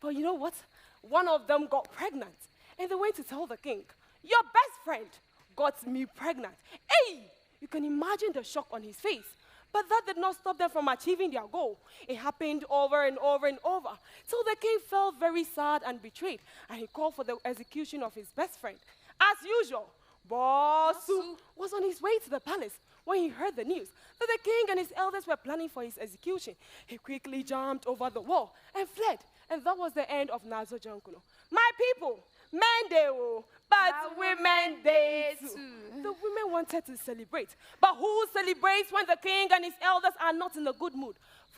But you know what? One of them got pregnant and they went to tell the king, your best friend got me pregnant. Hey! You can imagine the shock on his face. But that did not stop them from achieving their goal. It happened over and over and over, till the king felt very sad and betrayed, and he called for the execution of his best friend. As usual, Bosu was on his way to the palace when he heard the news that the king and his elders were planning for his execution. He quickly jumped over the wall and fled, and that was the end of Nazo Jankuno. My people, men they will, but women they too. The women wanted to celebrate, but who celebrates when the king and his elders are not in a good mood?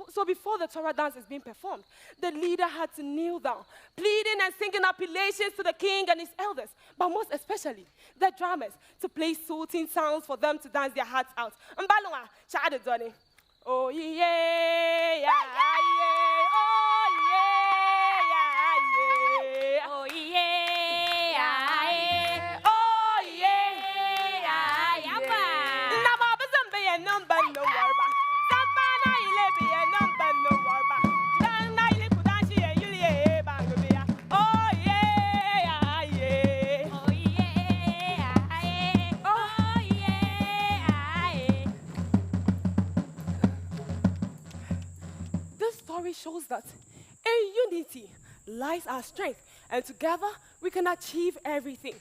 So before the Torah dance is being performed, the leader had to kneel down, pleading and singing appellations to the king and his elders, but most especially the drummers, to play soothing sounds for them to dance their hearts out. Mbalwa, Chade Donny. Oh yeah, yeah, yeah, oh yeah, yeah, yeah, oh yeah, yeah, oh yeah, yeah, yeah. Number somebody and number no worry. Savannah, you be a number no worry. Then I live with Angie and Julia Bangabia. Oh yeah, yeah, oh yeah, oh yeah. This story shows that in unity lies our strength, and together we can achieve everything.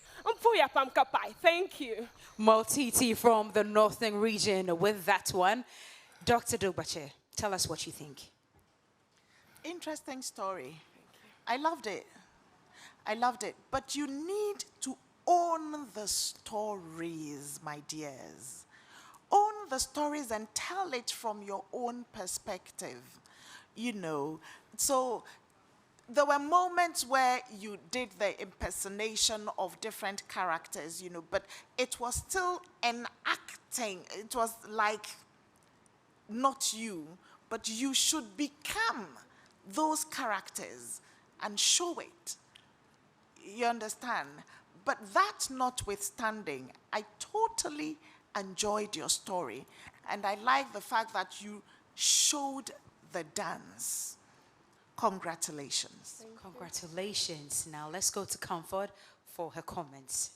Thank you. Maltiti from the northern region with that one. Dr. Dogbache, tell us what you think. Interesting story. I loved it. I loved it. But you need to own the stories, my dears. Own the stories and tell it from your own perspective. You know, so there were moments where you did the impersonation of different characters, you know, but it was still enacting. It was like not you, but you should become those characters and show it. You understand? But that notwithstanding, I totally enjoyed your story, and I like the fact that you showed the dance. Congratulations. Congratulations. Now let's go to Comfort for her comments.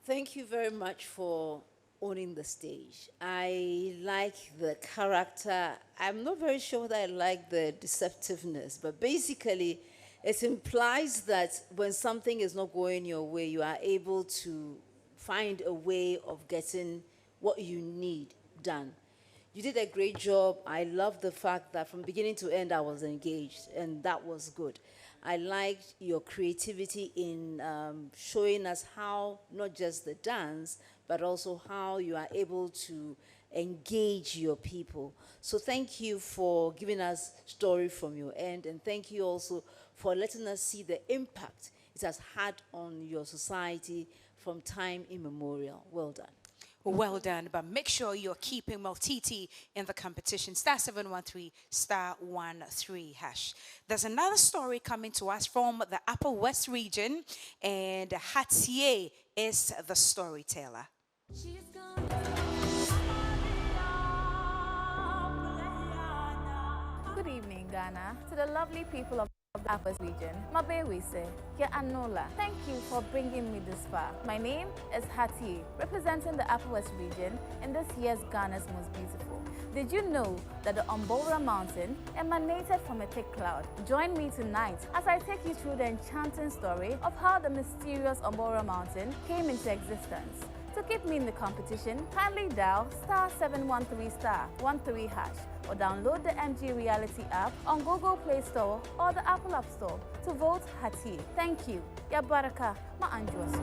Thank you very much for owning the stage. I like the character. I'm not very sure that I like the deceptiveness, but basically it implies that when something is not going your way, you are able to find a way of getting what you need done. You did a great job. I love the fact that from beginning to end, I was engaged, and that was good. I liked your creativity in showing us how, not just the dance, but also how you are able to engage your people. So thank you for giving us story from your end, and thank you also for letting us see the impact it has had on your society from time immemorial. Well done. Well done, but make sure you're keeping Maltiti in the competition. *713 *13#. There's another story coming to us from the Upper West region, and Hatie is the storyteller. Good evening, Ghana. To the lovely people of the Upper region, Mabewise, Ya Anola. Thank you for bringing me this far. My name is Hati, representing the Upper West region in this year's Ghana's Most Beautiful. Did you know that the Umbora Mountain emanated from a thick cloud? Join me tonight as I take you through the enchanting story of how the mysterious Umbora Mountain came into existence. To keep me in the competition, kindly dial *713 *13# or download the MG Reality app on Google Play Store or the Apple App Store to vote Hati. Thank you. Ya baraka ma anjuaso.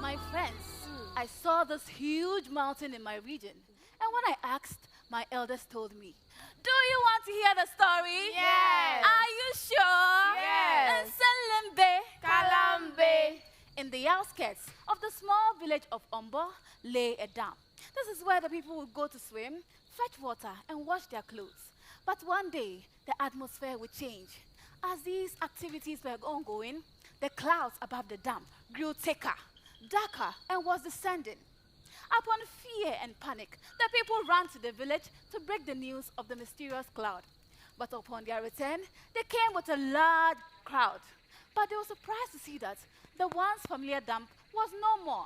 My friends, I saw this huge mountain in my region, and when I asked, my elders told me, "Do you want to hear the story?" Yes. Are you sure? Yes. And Selembe, Kalambe. in the outskirts of the small village of Umbo lay a dam. This is where the people would go to swim, fetch water, and wash their clothes. But one day, the atmosphere would change. As these activities were ongoing, the clouds above the dam grew thicker, darker, and was descending. Upon fear and panic, the people ran to the village to break the news of the mysterious cloud. But upon their return, they came with a large crowd. But they were surprised to see that the once familiar dump was no more.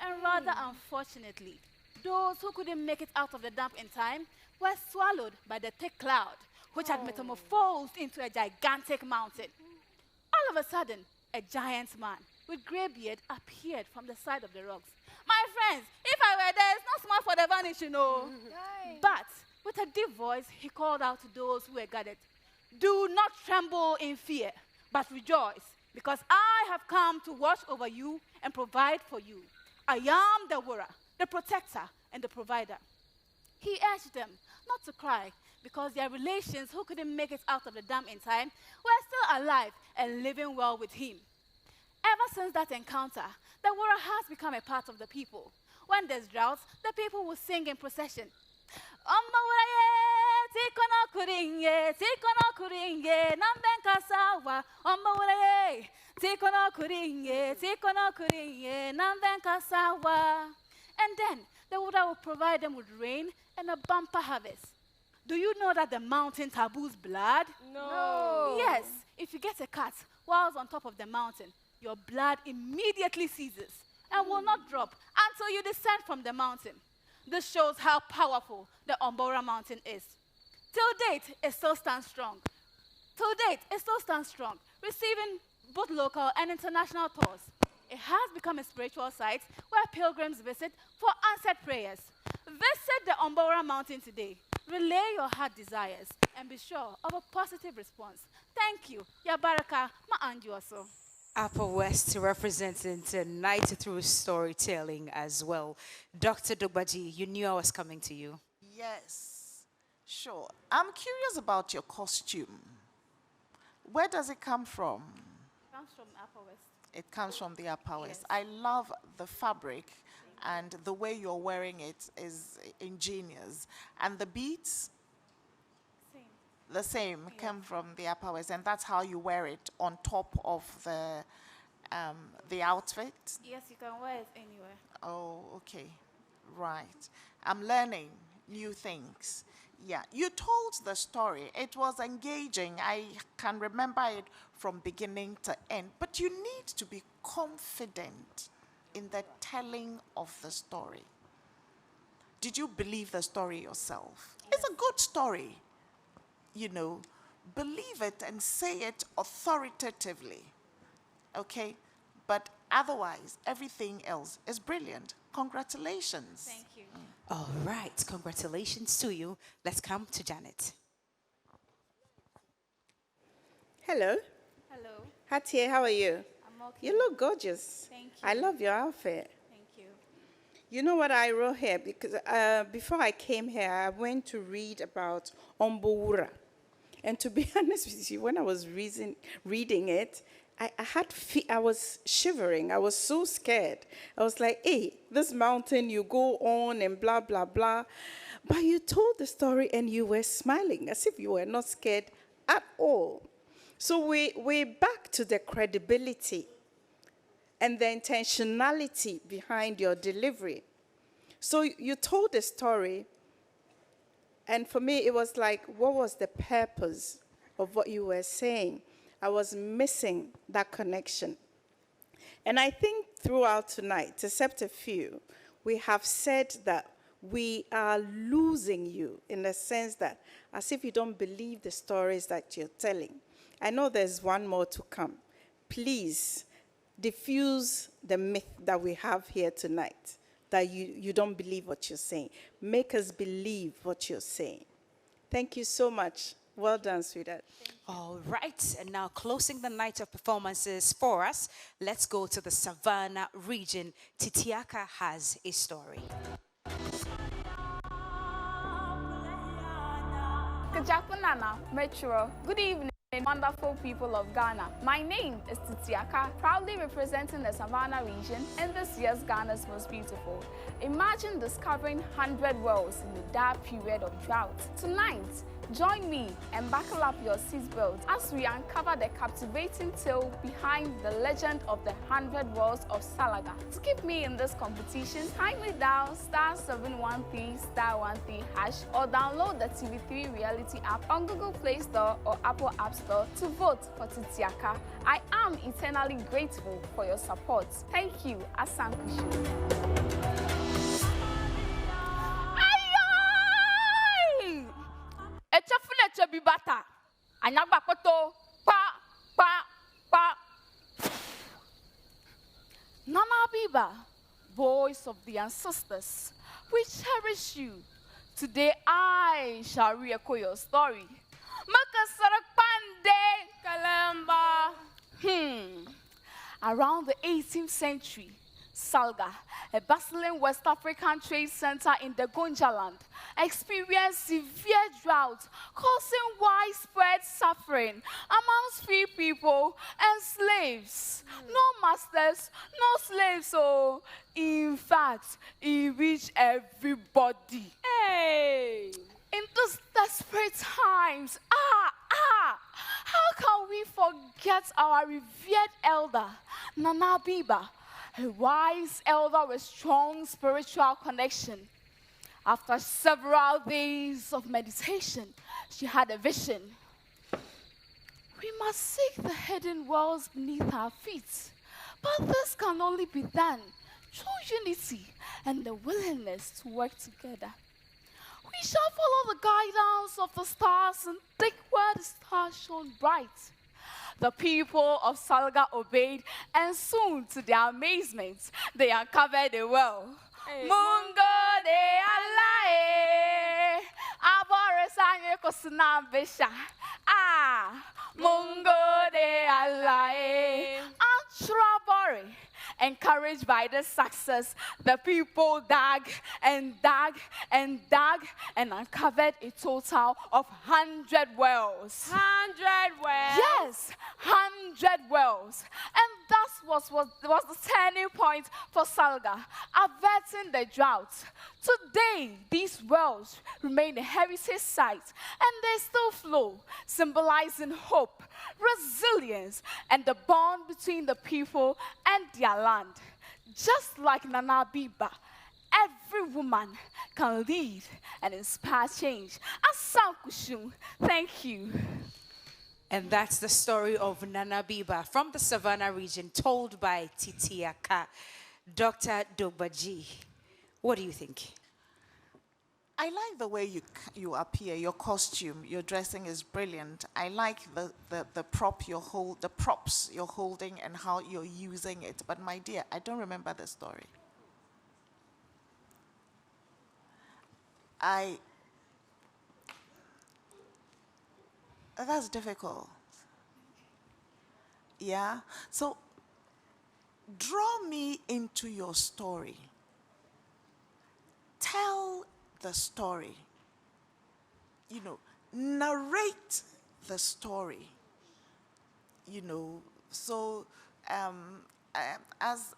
And rather unfortunately, those who couldn't make it out of the dump in time were swallowed by the thick cloud, which had metamorphosed into a gigantic mountain. All of a sudden, a giant man with grey beard appeared from the side of the rocks. My friends, if I were there, it's not smart for the vanish, you know. But with a deep voice, he called out to those who were gathered, "Do not tremble in fear, but rejoice, because I have come to watch over you and provide for you. I am the Wura, the protector and the provider." He urged them not to cry, because their relations who couldn't make it out of the dam in time were still alive and living well with him. Ever since that encounter, the Wura has become a part of the people. When there's drought, the people will sing in procession. And then the Wura will provide them with rain and a bumper harvest. Do you know that the mountain taboos blood? No. Yes, if you get a cut whilst on top of the mountain, your blood immediately ceases and will not drop until you descend from the mountain. This shows how powerful the Ombora mountain is. Till date, it still stands strong. Receiving both local and international tours. It has become a spiritual site where pilgrims visit for answered prayers. Visit the Ombora mountain today. Relay your heart desires and be sure of a positive response. Thank you. Yabaraka Ma'anjuaso. Upper West representing tonight through storytelling as well. Dr. Dogbaji, you knew I was coming to you. Yes, sure. I'm curious about your costume. Where does it come from? It comes from Upper West. It comes from the Upper West. I love the fabric, and the way you're wearing it is ingenious. And the beads? The same, come from the Upper West, and that's how you wear it on top of the outfit? Yes, you can wear it anywhere. Oh, okay. Right. I'm learning new things. Yeah, you told the story. It was engaging. I can remember it from beginning to end. But you need to be confident in the telling of the story. Did you believe the story yourself? Yes. It's a good story. You know, believe it and say it authoritatively. Okay? But otherwise, everything else is brilliant. Congratulations. Thank you. All right, congratulations to you. Let's come to Janet. Hello. Hello. Hatie, how are you? I'm okay. You look gorgeous. Thank you. I love your outfit. Thank you. You know what I wrote here? Because before I came here, I went to read about Ombowura. And to be honest with you, when I was reading it, I was shivering. I was so scared. I was like, hey, this mountain, you go on and blah, blah, blah. But you told the story and you were smiling as if you were not scared at all. So we're back to the credibility and the intentionality behind your delivery. So you told the story, and for me, it was like, what was the purpose of what you were saying? I was missing that connection. And I think throughout tonight, except a few, we have said that we are losing you in the sense that as if you don't believe the stories that you're telling. I know there's one more to come. Please diffuse the myth that we have here tonight, that you don't believe what you're saying. Make us believe what you're saying. Thank you so much. Well done, sweetheart. All right, and now closing the night of performances for us, let's go to the Savannah region. Titiaka has a story. Kajapunana, Metro. Good evening, wonderful people of Ghana. My name is Titiaka, proudly representing the Savannah region and this year's Ghana's Most Beautiful. Imagine discovering 100 wells in the dark period of drought. Tonight, Join me and buckle up your seatbelt as we uncover the captivating tale behind the legend of the 100 Wells of Salaga. To keep me in this competition, kindly dial *713*13# or download the TV3 Reality app on Google Play Store or Apple App Store to vote for Titiaka. I am eternally grateful for your support. Thank you, Asankushu. Echafune bibata. Anyagba koto. Pa. Nana Biba, voice of the ancestors, we cherish you. Today I shall re-echo your story. Kalemba. Around the 18th century, Salga, a bustling West African trade center in the Gonja land, experienced severe drought, causing widespread suffering amongst free people and slaves. No masters, no slaves, so in fact, it reached everybody. Hey! In these desperate times, how can we forget our revered elder, Nana Biba, a wise elder with strong spiritual connection? After several days of meditation, she had a vision. We must seek the hidden wells beneath our feet, but this can only be done through unity and the willingness to work together. We shall follow the guidance of the stars and dig where the stars shone bright. The people of Salga obeyed, and soon, to their amazement, they uncovered a well. Mungo de alae, aboresanye kosina besha. Mungo de alae, Antrabori. Encouraged by this success, the people dug and uncovered a total of 100 wells. 100 wells? Yes, 100 wells. And that was the turning point for Salga, averting the drought. Today, these wells remain a heritage site, and they still flow, symbolizing hope, resilience, and the bond between the people and their land. Just like Nana Biba, every woman can lead and inspire change. Asankushu, thank you. And that's the story of Nana Biba from the Savannah region, told by Titiaka. Dr. Dogbaji, what do you think? I like the way you appear, your costume, your dressing is brilliant. I like the props you're holding and how you're using it. But my dear, I don't remember the story. That's difficult. Yeah? So, draw me into your story. Tell the story. Narrate the story. So as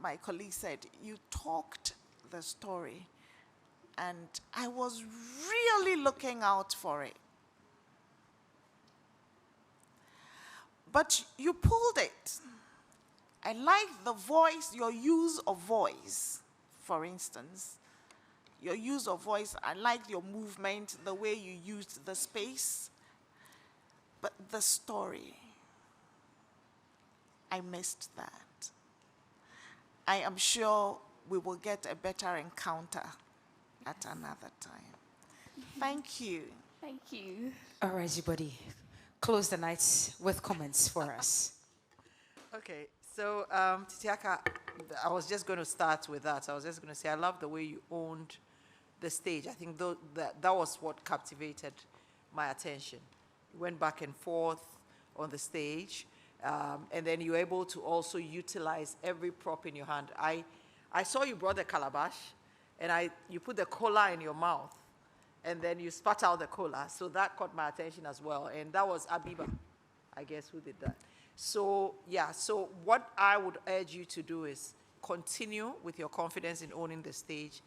my colleague said, you talked the story, and I was really looking out for it. But you pulled it. I like the voice, your use of voice, for instance. Your use of voice, I like your movement, the way you used the space. But the story, I missed that. I am sure we will get a better encounter at another time. Thank you. Thank you. All right, everybody. Close the night with comments for us. Okay, so Titiaka, I was just going to start with that. I was just going to say, I love the way you owned the stage. I think that was what captivated my attention. You went back and forth on the stage, and then you were able to also utilize every prop in your hand. I saw you brought the calabash, and you put the cola in your mouth, and then you spat out the cola. So that caught my attention as well. And that was Abiba, I guess, who did that. So, yeah, so what I would urge you to do is continue with your confidence in owning the stage.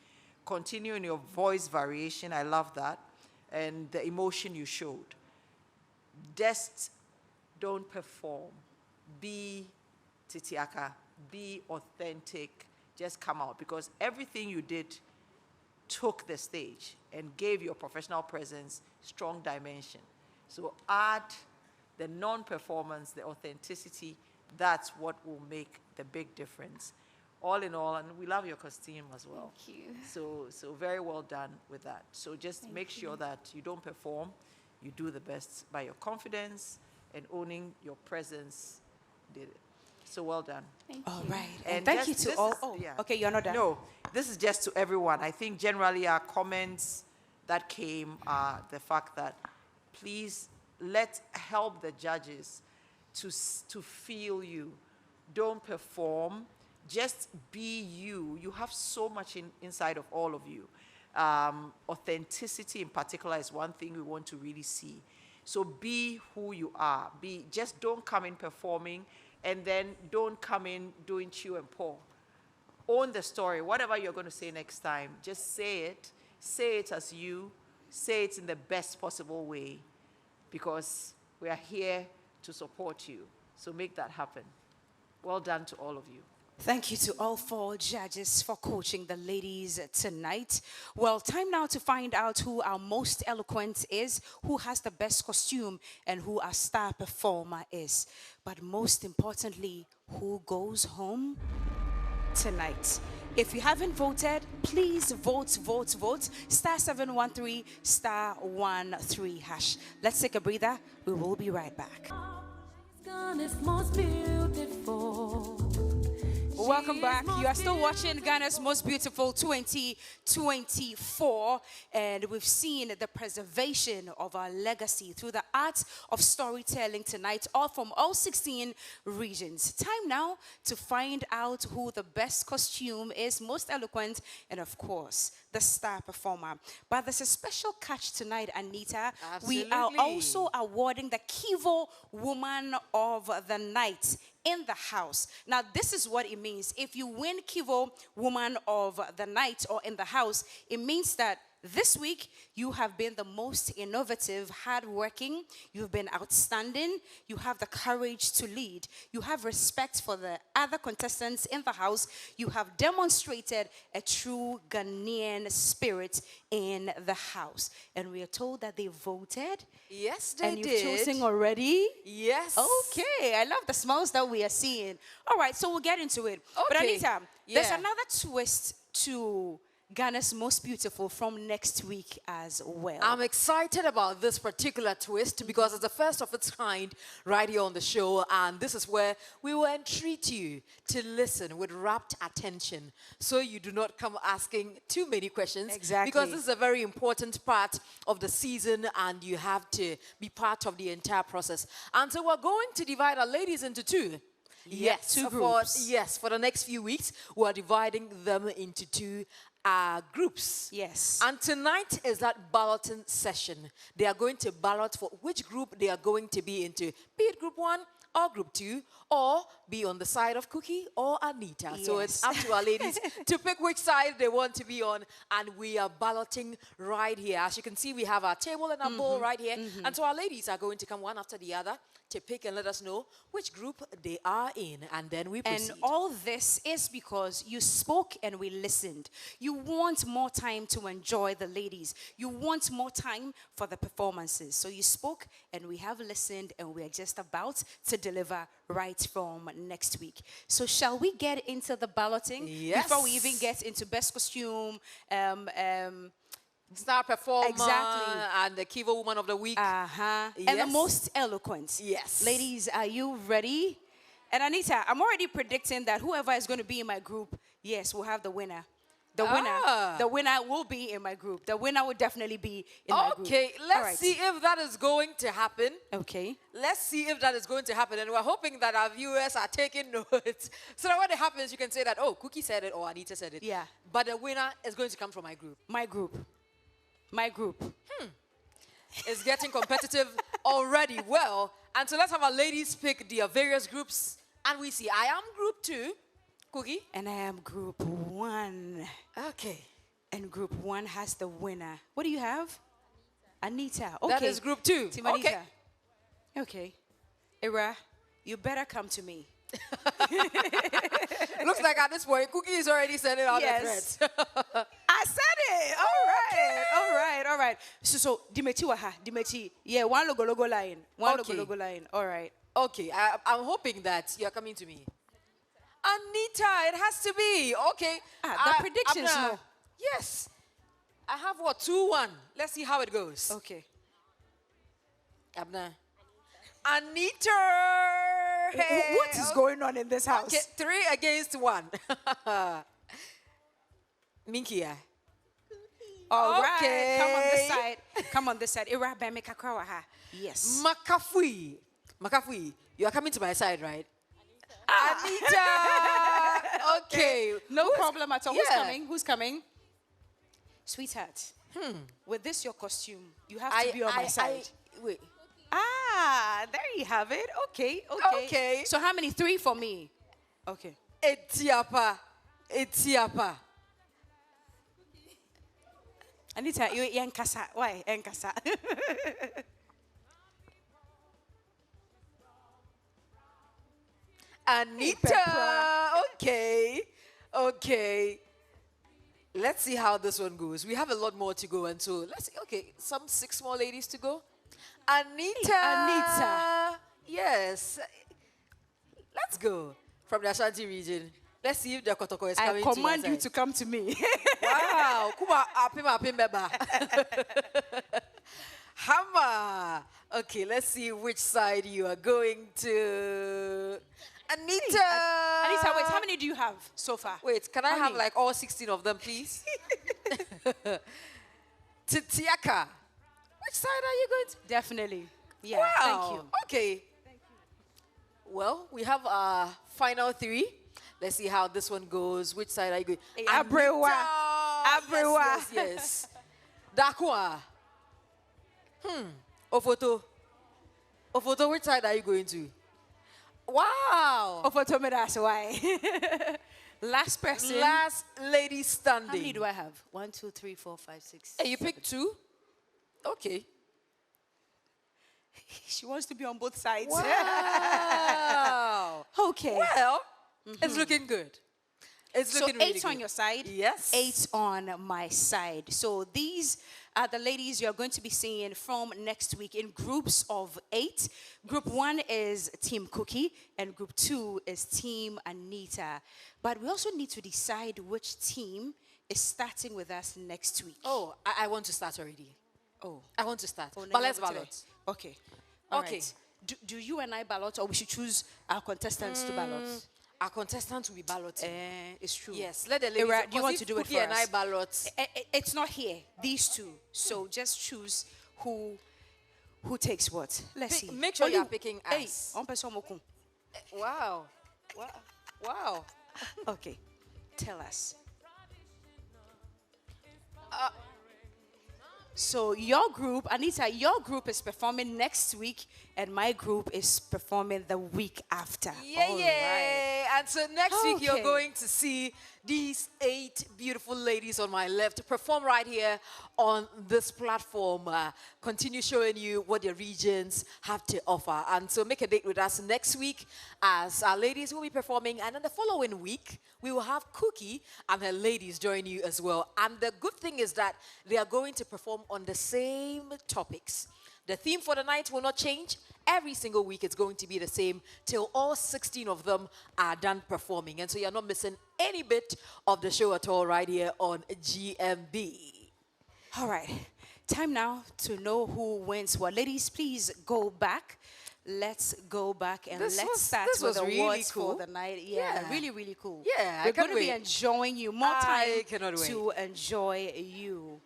Continue in your voice variation. I love that. and the emotion you showed. Just don't perform. Be Titiaka. Be authentic. Just come out, because everything you did took the stage and gave your professional presence strong dimension. So add the non-performance, the authenticity. That's what will make the big difference. All in all, and we love your costume as well. Thank you. So very well done with that. So just make sure that you don't perform. You do the best by your confidence and owning your presence. Did it. So well done. All right. And thank you to all. Okay, you're not done. No, this is just to everyone. I think generally our comments that came are the fact that please help the judges to feel you. Don't perform. Just be you. You have so much inside of all of you. Authenticity in particular is one thing we want to really see. So be who you are. Just don't come in performing, and then don't come in doing chew and pour. Own the story. Whatever you're going to say next time, just say it. Say it as you. Say it in the best possible way, because we are here to support you. So make that happen. Well done to all of you. Thank you to all 4 judges for coaching the ladies tonight. Well, time now to find out who our most eloquent is, who has the best costume, and who our star performer is. But most importantly, who goes home tonight. If you haven't voted, please vote. Star 713, star 13 hash. Let's take a breather. We will be right back. Ghana's most beautiful. Welcome back. You are still watching Ghana's Most Beautiful 2024, and we've seen the preservation of our legacy through the art of storytelling tonight, all from all 16 regions. Time now to find out who the best costume is, most eloquent, and of course, the star performer. But there's a special catch tonight, Anita. Absolutely. We are also awarding the Kivo Woman of the Night in the house. Now, this is what it means. If you win Kivo Woman of the Night or in the house, it means that this week, you have been the most innovative, hardworking, you've been outstanding, you have the courage to lead, you have respect for the other contestants in the house, you have demonstrated a true Ghanaian spirit in the house. And we are told that they voted. Yes, they did. And did. you've chosen already? Yes. Okay, I love the smiles that we are seeing. All right, so we'll get into it. Okay. But Anita, there's Yeah. another twist to Ghana's Most Beautiful from next week as well. I'm excited about this particular twist because it's the first of its kind right here on the show, and this is where we will entreat you to listen with rapt attention so you do not come asking too many questions. Exactly. Because this is a very important part of the season and you have to be part of the entire process. And so we're going to divide our ladies into two. Yes, two for the next few weeks, we're dividing them into two groups. Yes. And tonight is that balloting session. They are going to ballot for which group they are going to be into, be it group 1 or group 2, or be on the side of Cookie or Anita. Yes. So it's up to our ladies to pick which side they want to be on, and we are balloting right here. As you can see, we have our table and our bowl right here, and so our ladies are going to come one after the other to pick and let us know which group they are in, and then we proceed. And all this is because you spoke and we listened. You want more time to enjoy the ladies. You want more time for the performances. So you spoke and we have listened, and we're just about to deliver right from next week. So shall we get into the balloting? Yes. Before we even get into best costume, star performer, exactly, and the Kivo Woman of the Week. And the most eloquent. Yes. Ladies, are you ready? And Anita, I'm already predicting that whoever is going to be in my group, yes, we'll have the winner. The winner will be in my group. The winner will definitely be in my group. Okay, let's see if that is going to happen. Okay. Let's see if that is going to happen. And we're hoping that our viewers are taking notes. So that when it happens, you can say that, oh, Cookie said it or Anita said it. Yeah. But the winner is going to come from my group. My group. My group. It's getting competitive already. Well, and so let's have our ladies pick their various groups. And we see, I am group 2. Cookie? And I am group 1. Okay. And group 1 has the winner. What do you have? Anita. Okay. That is group 2. Team Anita. Okay. Ira, you better come to me. Looks like at this point, Cookie is already sending out Yes. the threats. I said it. All right. So Dimeti waha. Dimeti. Yeah, one logo line. One Okay. logo line. All right. Okay, I'm hoping that you're coming to me. Anita, it has to be. Okay. The predictions, Abna, no. Yes. I have what? 2-1. Let's see how it goes. Okay. Abna. Anita! What is going on in this house? Okay, 3 against 1. Minkia. All right. Okay. Come on this side. Come on this side. Ira bame kakra ha. Yes. Makafui, you are coming to my side, right? Anita! Okay. No problem at all. Yeah. Who's coming? Sweetheart. With this your costume, you have to be on my side. Wait. There you have it. Okay. Okay. So how many? 3 for me. Okay. Etiapa. Anita, you enkasa. Why enkasa? Anita. Okay. Let's see how this one goes. We have a lot more to go, and so let's see. Okay, some 6 more ladies to go. Anita. Yes. Let's go from the Ashanti region. Let's see if the Kotoko is coming to I command you to come to me. Wow. Kuma apim beba. Hammer. Okay, let's see which side you are going to. Anita. Anita, wait, how many do you have so far? Wait, can I have like all 16 of them, please? Titiaka. Which side are you going to? Definitely. Yeah, wow. thank you. Okay. Well, we have our final 3. Let's see how this one goes. Which side are you going? Abrewa. Yes. Dakwa. Ofoto, which side are you going to? Wow. Ofoto me, that's why. Last person. Last lady standing. How many do I have? 1, 2, 3, 4, 5, 6. Hey, you picked 2? Okay. She wants to be on both sides. Wow. Okay. Well, it's looking good. It's looking really good. So 8 on your side. Yes. 8 on my side. So these are the ladies you're going to be seeing from next week in groups of 8. Group 1 is Team Cookie and Group 2 is Team Anita. But we also need to decide which team is starting with us next week. Oh, I want to start already. Oh. I want to start. Oh, But let's ballot. Okay. Okay. Right. Do you and I ballot, or we should choose our contestants to ballot? Our contestants will be balloting. It's true. Yes, let the ladies. Ira, do you want to do it Cookie for and I us? ballot. It's not here. These 2. So just choose who takes what. Let's see. Make sure you're picking Hey, us. on person moko. Wow. Wow. Okay. Tell us. So your group, Anita, your group is performing next week, and my group is performing the week after. Yeah. Right. And so next week you're Okay. going to see these 8 beautiful ladies on my left perform right here on this platform. Continue showing you what their regions have to offer. And so make a date with us next week as our ladies will be performing. And then the following week, we will have Cookie and her ladies join you as well. And the good thing is that they are going to perform on the same topics. The theme for the night will not change. Every single week it's going to be the same till all 16 of them are done performing. And so you're not missing any bit of the show at all right here on GMB. All right. Time now to know who wins what. Ladies, please go back. Let's go back and let's start with the awards for the night. Yeah, really, really cool. Yeah, we're going to be enjoying you. More time cannot wait to enjoy you.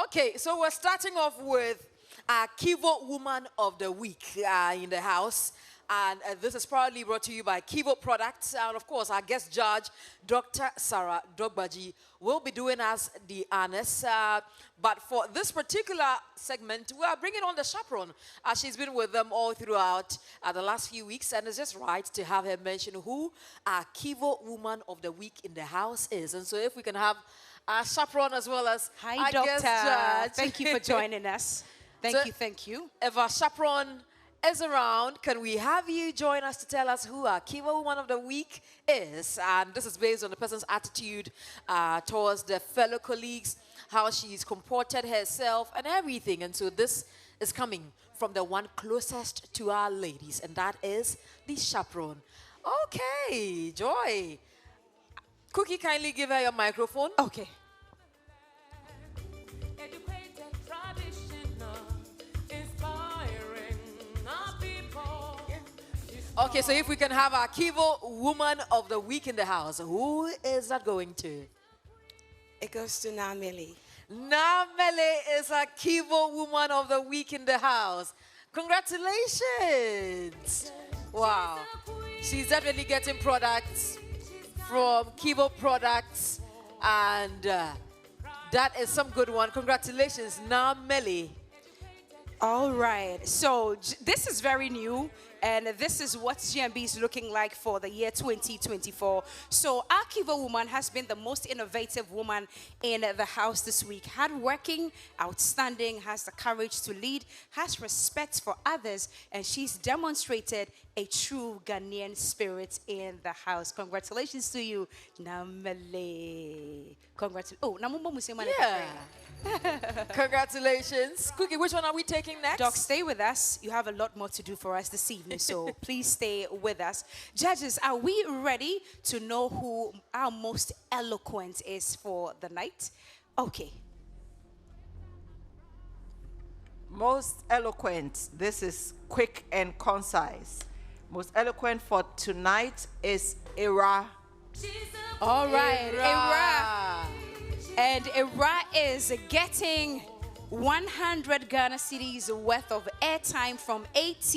Okay, so we're starting off with our Kivo Woman of the Week in the house. And this is proudly brought to you by Kivo Products. And of course, our guest judge, Dr. Sarah Dogbaji, will be doing us the honors. But for this particular segment, we are bringing on the chaperone. She's been with them all throughout the last few weeks. And it's just right to have her mention who our Kivo Woman of the Week in the house is. And so if we can have our chaperone as well as Hi, our guest Doctor. judge. Thank you for joining us. Thank you. If our chaperone is around, can we have you join us to tell us who our Kiva Woman of the Week is? And this is based on the person's attitude towards their fellow colleagues, how she's comported herself and everything. And so this is coming from the one closest to our ladies, and that is the chaperone. Okay, Joy. Cookie, kindly give her your microphone. Okay. Okay, so if we can have our Kivo Woman of the Week in the house, who is that going to? It goes to Nameli. Namele is a Kivo Woman of the Week in the house. Congratulations. Wow. She's definitely getting products from Kivo Products, and that is some good one. Congratulations, Namele. All right. So this is very new, and this is what GMB is looking like for the year 2024. So our Kiva woman has been the most innovative woman in the house this week. Hardworking, outstanding, has the courage to lead, has respect for others, and she's demonstrated a true Ghanaian spirit in the house. Congratulations to you, Namale. Yeah. Congratulations. Cookie, which one are we taking next? Doc, stay with us. You have a lot more to do for us this evening, so please stay with us. Judges, are we ready to know who our most eloquent is for the night? Okay. Most eloquent. This is quick and concise. Most eloquent for tonight is Ira. All right, Ira. And Ira is getting 100 Ghana cedis worth of airtime from AT,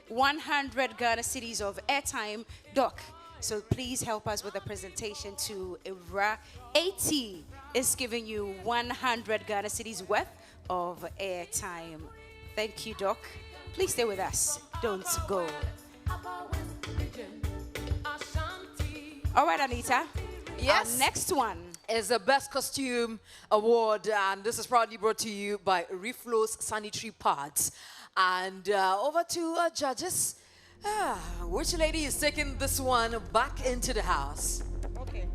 100 Ghana cedis of airtime. Doc, so please help us with the presentation to Ira. AT is giving you 100 Ghana cedis worth of airtime. Thank you, Doc. Please stay with us. Don't go. All right, Anita. Yes. Our next one is the Best Costume Award, and this is proudly brought to you by Reflow's Sanitary Pads. And over to our judges. Which lady is taking this one back into the house? Okay.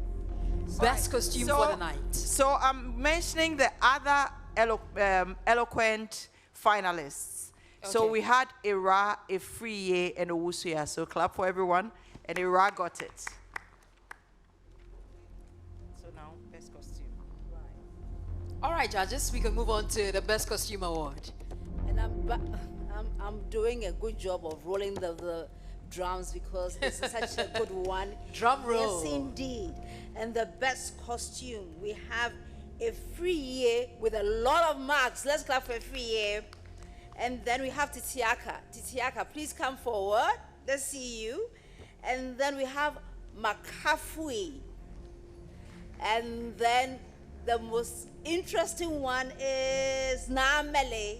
Best costume for the night. So I'm mentioning the other eloquent finalists. So Okay. we had Ira, Efriye, and Owusuya. So clap for everyone. And Ira got it. So now, best costume. All right, judges, we can move on to the Best Costume Award. And I'm doing a good job of rolling the drums because this is such a good one. Drum roll. Yes, indeed. And the best costume, we have a free year with a lot of marks. Let's clap for a free year. And then we have Titiaka. Titiaka, please come forward. Let's see you. And then we have Makafui. And then the most interesting one is Namele.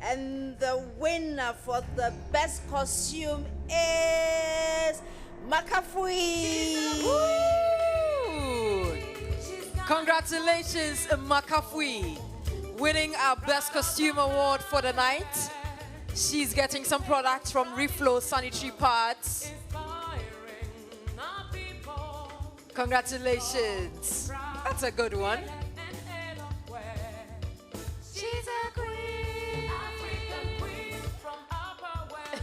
And the winner for the best costume is Makafui. Congratulations, Makafui, winning our Best Costume Award for the night. She's getting some products from Reflow Sanitary Pads. Congratulations. That's a good one. She's a queen, African queen from Upper West.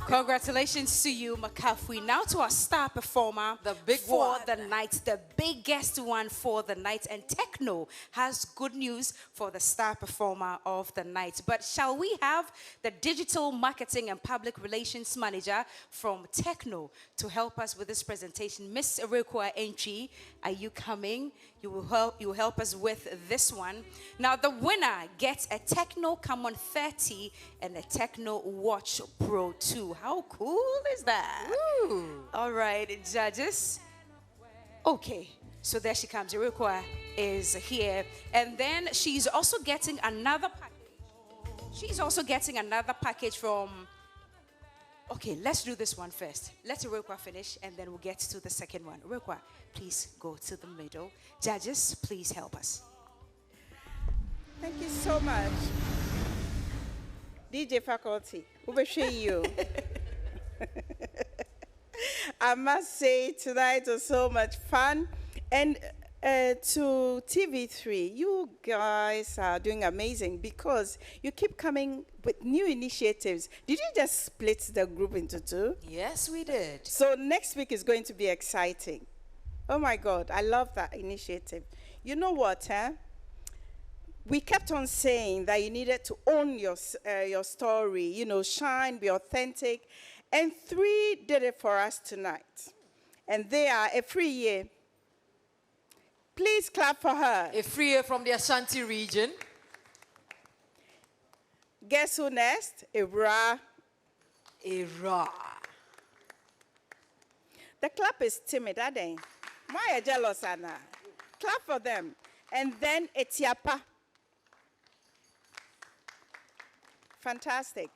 Congratulations to you, Makafui. Now to our star performer, the big for one. the night, the biggest one for the night. And Techno has good news for the star performer of the night. But shall we have the digital marketing and public relations manager from Techno to help us with this presentation? Miss Erekwa Entry, are you coming? You will help us with this one. Now, the winner gets a Techno Common 30 and a Techno Watch Pro 2. How cool is that? Ooh. All right, judges. Okay, so there she comes. Erekwa is here. And then she's also getting another package. She's also getting another package from Okay, let's do this one first. Let Urekwa finish and then we'll get to the second one. Urekwa, please go to the middle. Judges, please help us. Thank you so much. DJ faculty, we share you. I must say tonight was so much fun. And to TV3, you guys are doing amazing because you keep coming with new initiatives. Did you just split the group into two? Yes, we did. So next week is going to be exciting. Oh my God, I love that initiative. You know what, we kept on saying that you needed to own your story, you know, shine, be authentic. And 3 did it for us tonight. And they are Efriye. Please clap for her. Efriye from the Ashanti region. Guess who next? Era. Era. The clap is timid, are they? Why are you jealous, Anna? Clap for them. And then Etiapa. Fantastic.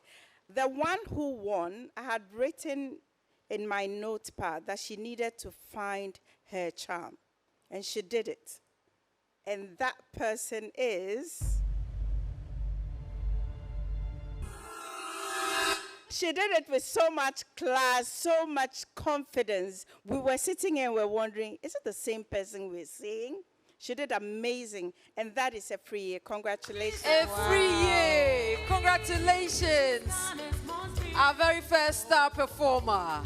The one who won, I had written in my notepad that she needed to find her charm. And she did it. And that person is... She did it with so much class, so much confidence. We were sitting here and we were wondering, is it the same person we're seeing? She did amazing. And that is Efriye. Congratulations. Efriye. Wow. Congratulations. Our very first star performer.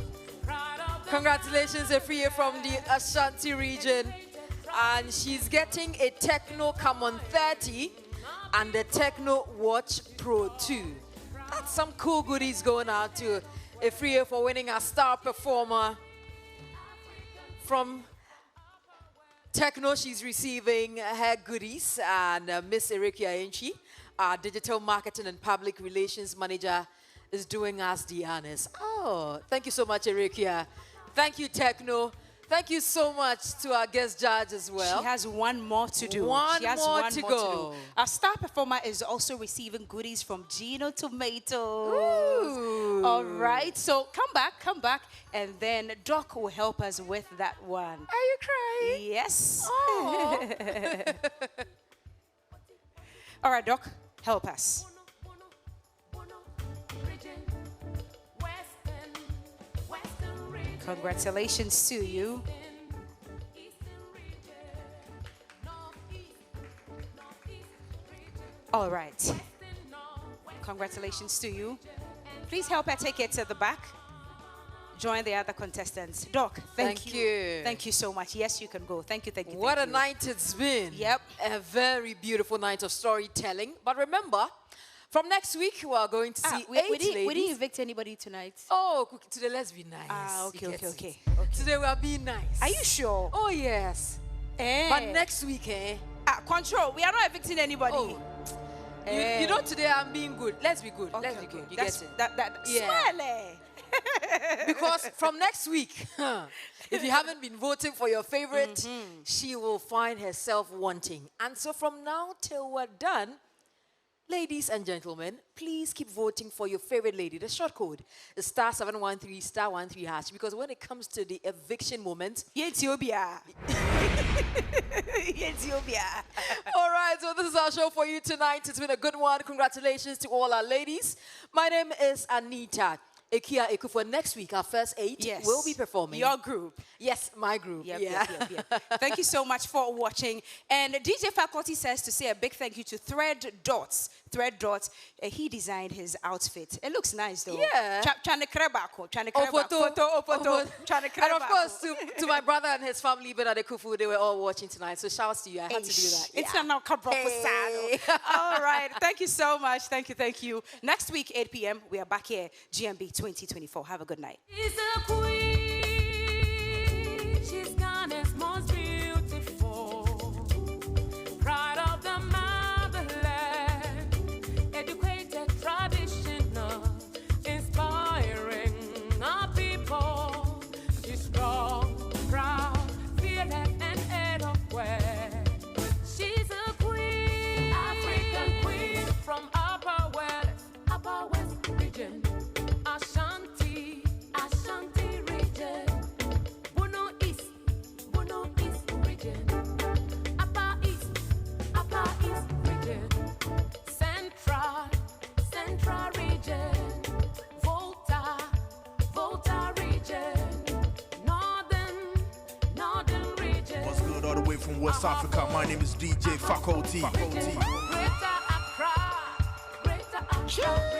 Congratulations, Efriye from the Ashanti region. And she's getting a Techno Common 30 and the Techno Watch Pro 2. That's some cool goodies going out to Efriye for winning a star performer. From Techno, she's receiving her goodies, and Miss Erikia Enchi, our digital marketing and public relations manager, is doing us the honors. Oh, thank you so much, Erikia. Thank you, Techno. Thank you so much to our guest judge as well. She has one more to do. One more to go. Our star performer is also receiving goodies from Gino Tomatoes. Ooh. All right, so come back, and then Doc will help us with that one. Are you crying? Yes. Oh. All right, Doc, help us. Congratulations to you. All right. Congratulations to you. Please help her take it to the back. Join the other contestants. Doc, thank you. Thank you so much. Yes, you can go. Thank you. What a night it's been. Yep. A very beautiful night of storytelling. But remember, from next week, we are going to see we didn't evict anybody tonight. Oh, today let's be nice. Okay. Today we are being nice. Are you sure? Oh, yes. But next week, control. We are not evicting anybody. Oh. You know, today I'm being good. Let's be good. Okay, let's be good. You That's, get it? Yeah. Smile. Because from next week, if you haven't been voting for your favorite, she will find herself wanting. And so from now till we're done, ladies and gentlemen, please keep voting for your favorite lady. The short code is *713 *13#. Because when it comes to the eviction moment, Ethiopia. All right, so this is our show for you tonight. It's been a good one. Congratulations to all our ladies. My name is Anita. Ekia Ekufo. Next week, our first 8 will be performing. Your group. Yes, my group. Yep. Thank you so much for watching. And DJ Faculty says to say a big thank you to Thread Dots. He designed his outfit. It looks nice though. Yeah. Photo. And of course, to my brother and his family, Bernard Ekufu, they were all watching tonight. So shouts to you. I had to do that. It's not All right. Thank you so much. Thank you. Next week, 8 p.m., we are back here, GMB 2024. Have a good night. She's a queen. She's Ghana's most beautiful. Pride of the motherland. Educated, traditional, inspiring our people. She's strong, proud, fearless, and eloquent. She's a queen. African queen from Upper West region. Ashanti. from West Africa. My name is DJ Faculty. Greater Accra, Greater Accra.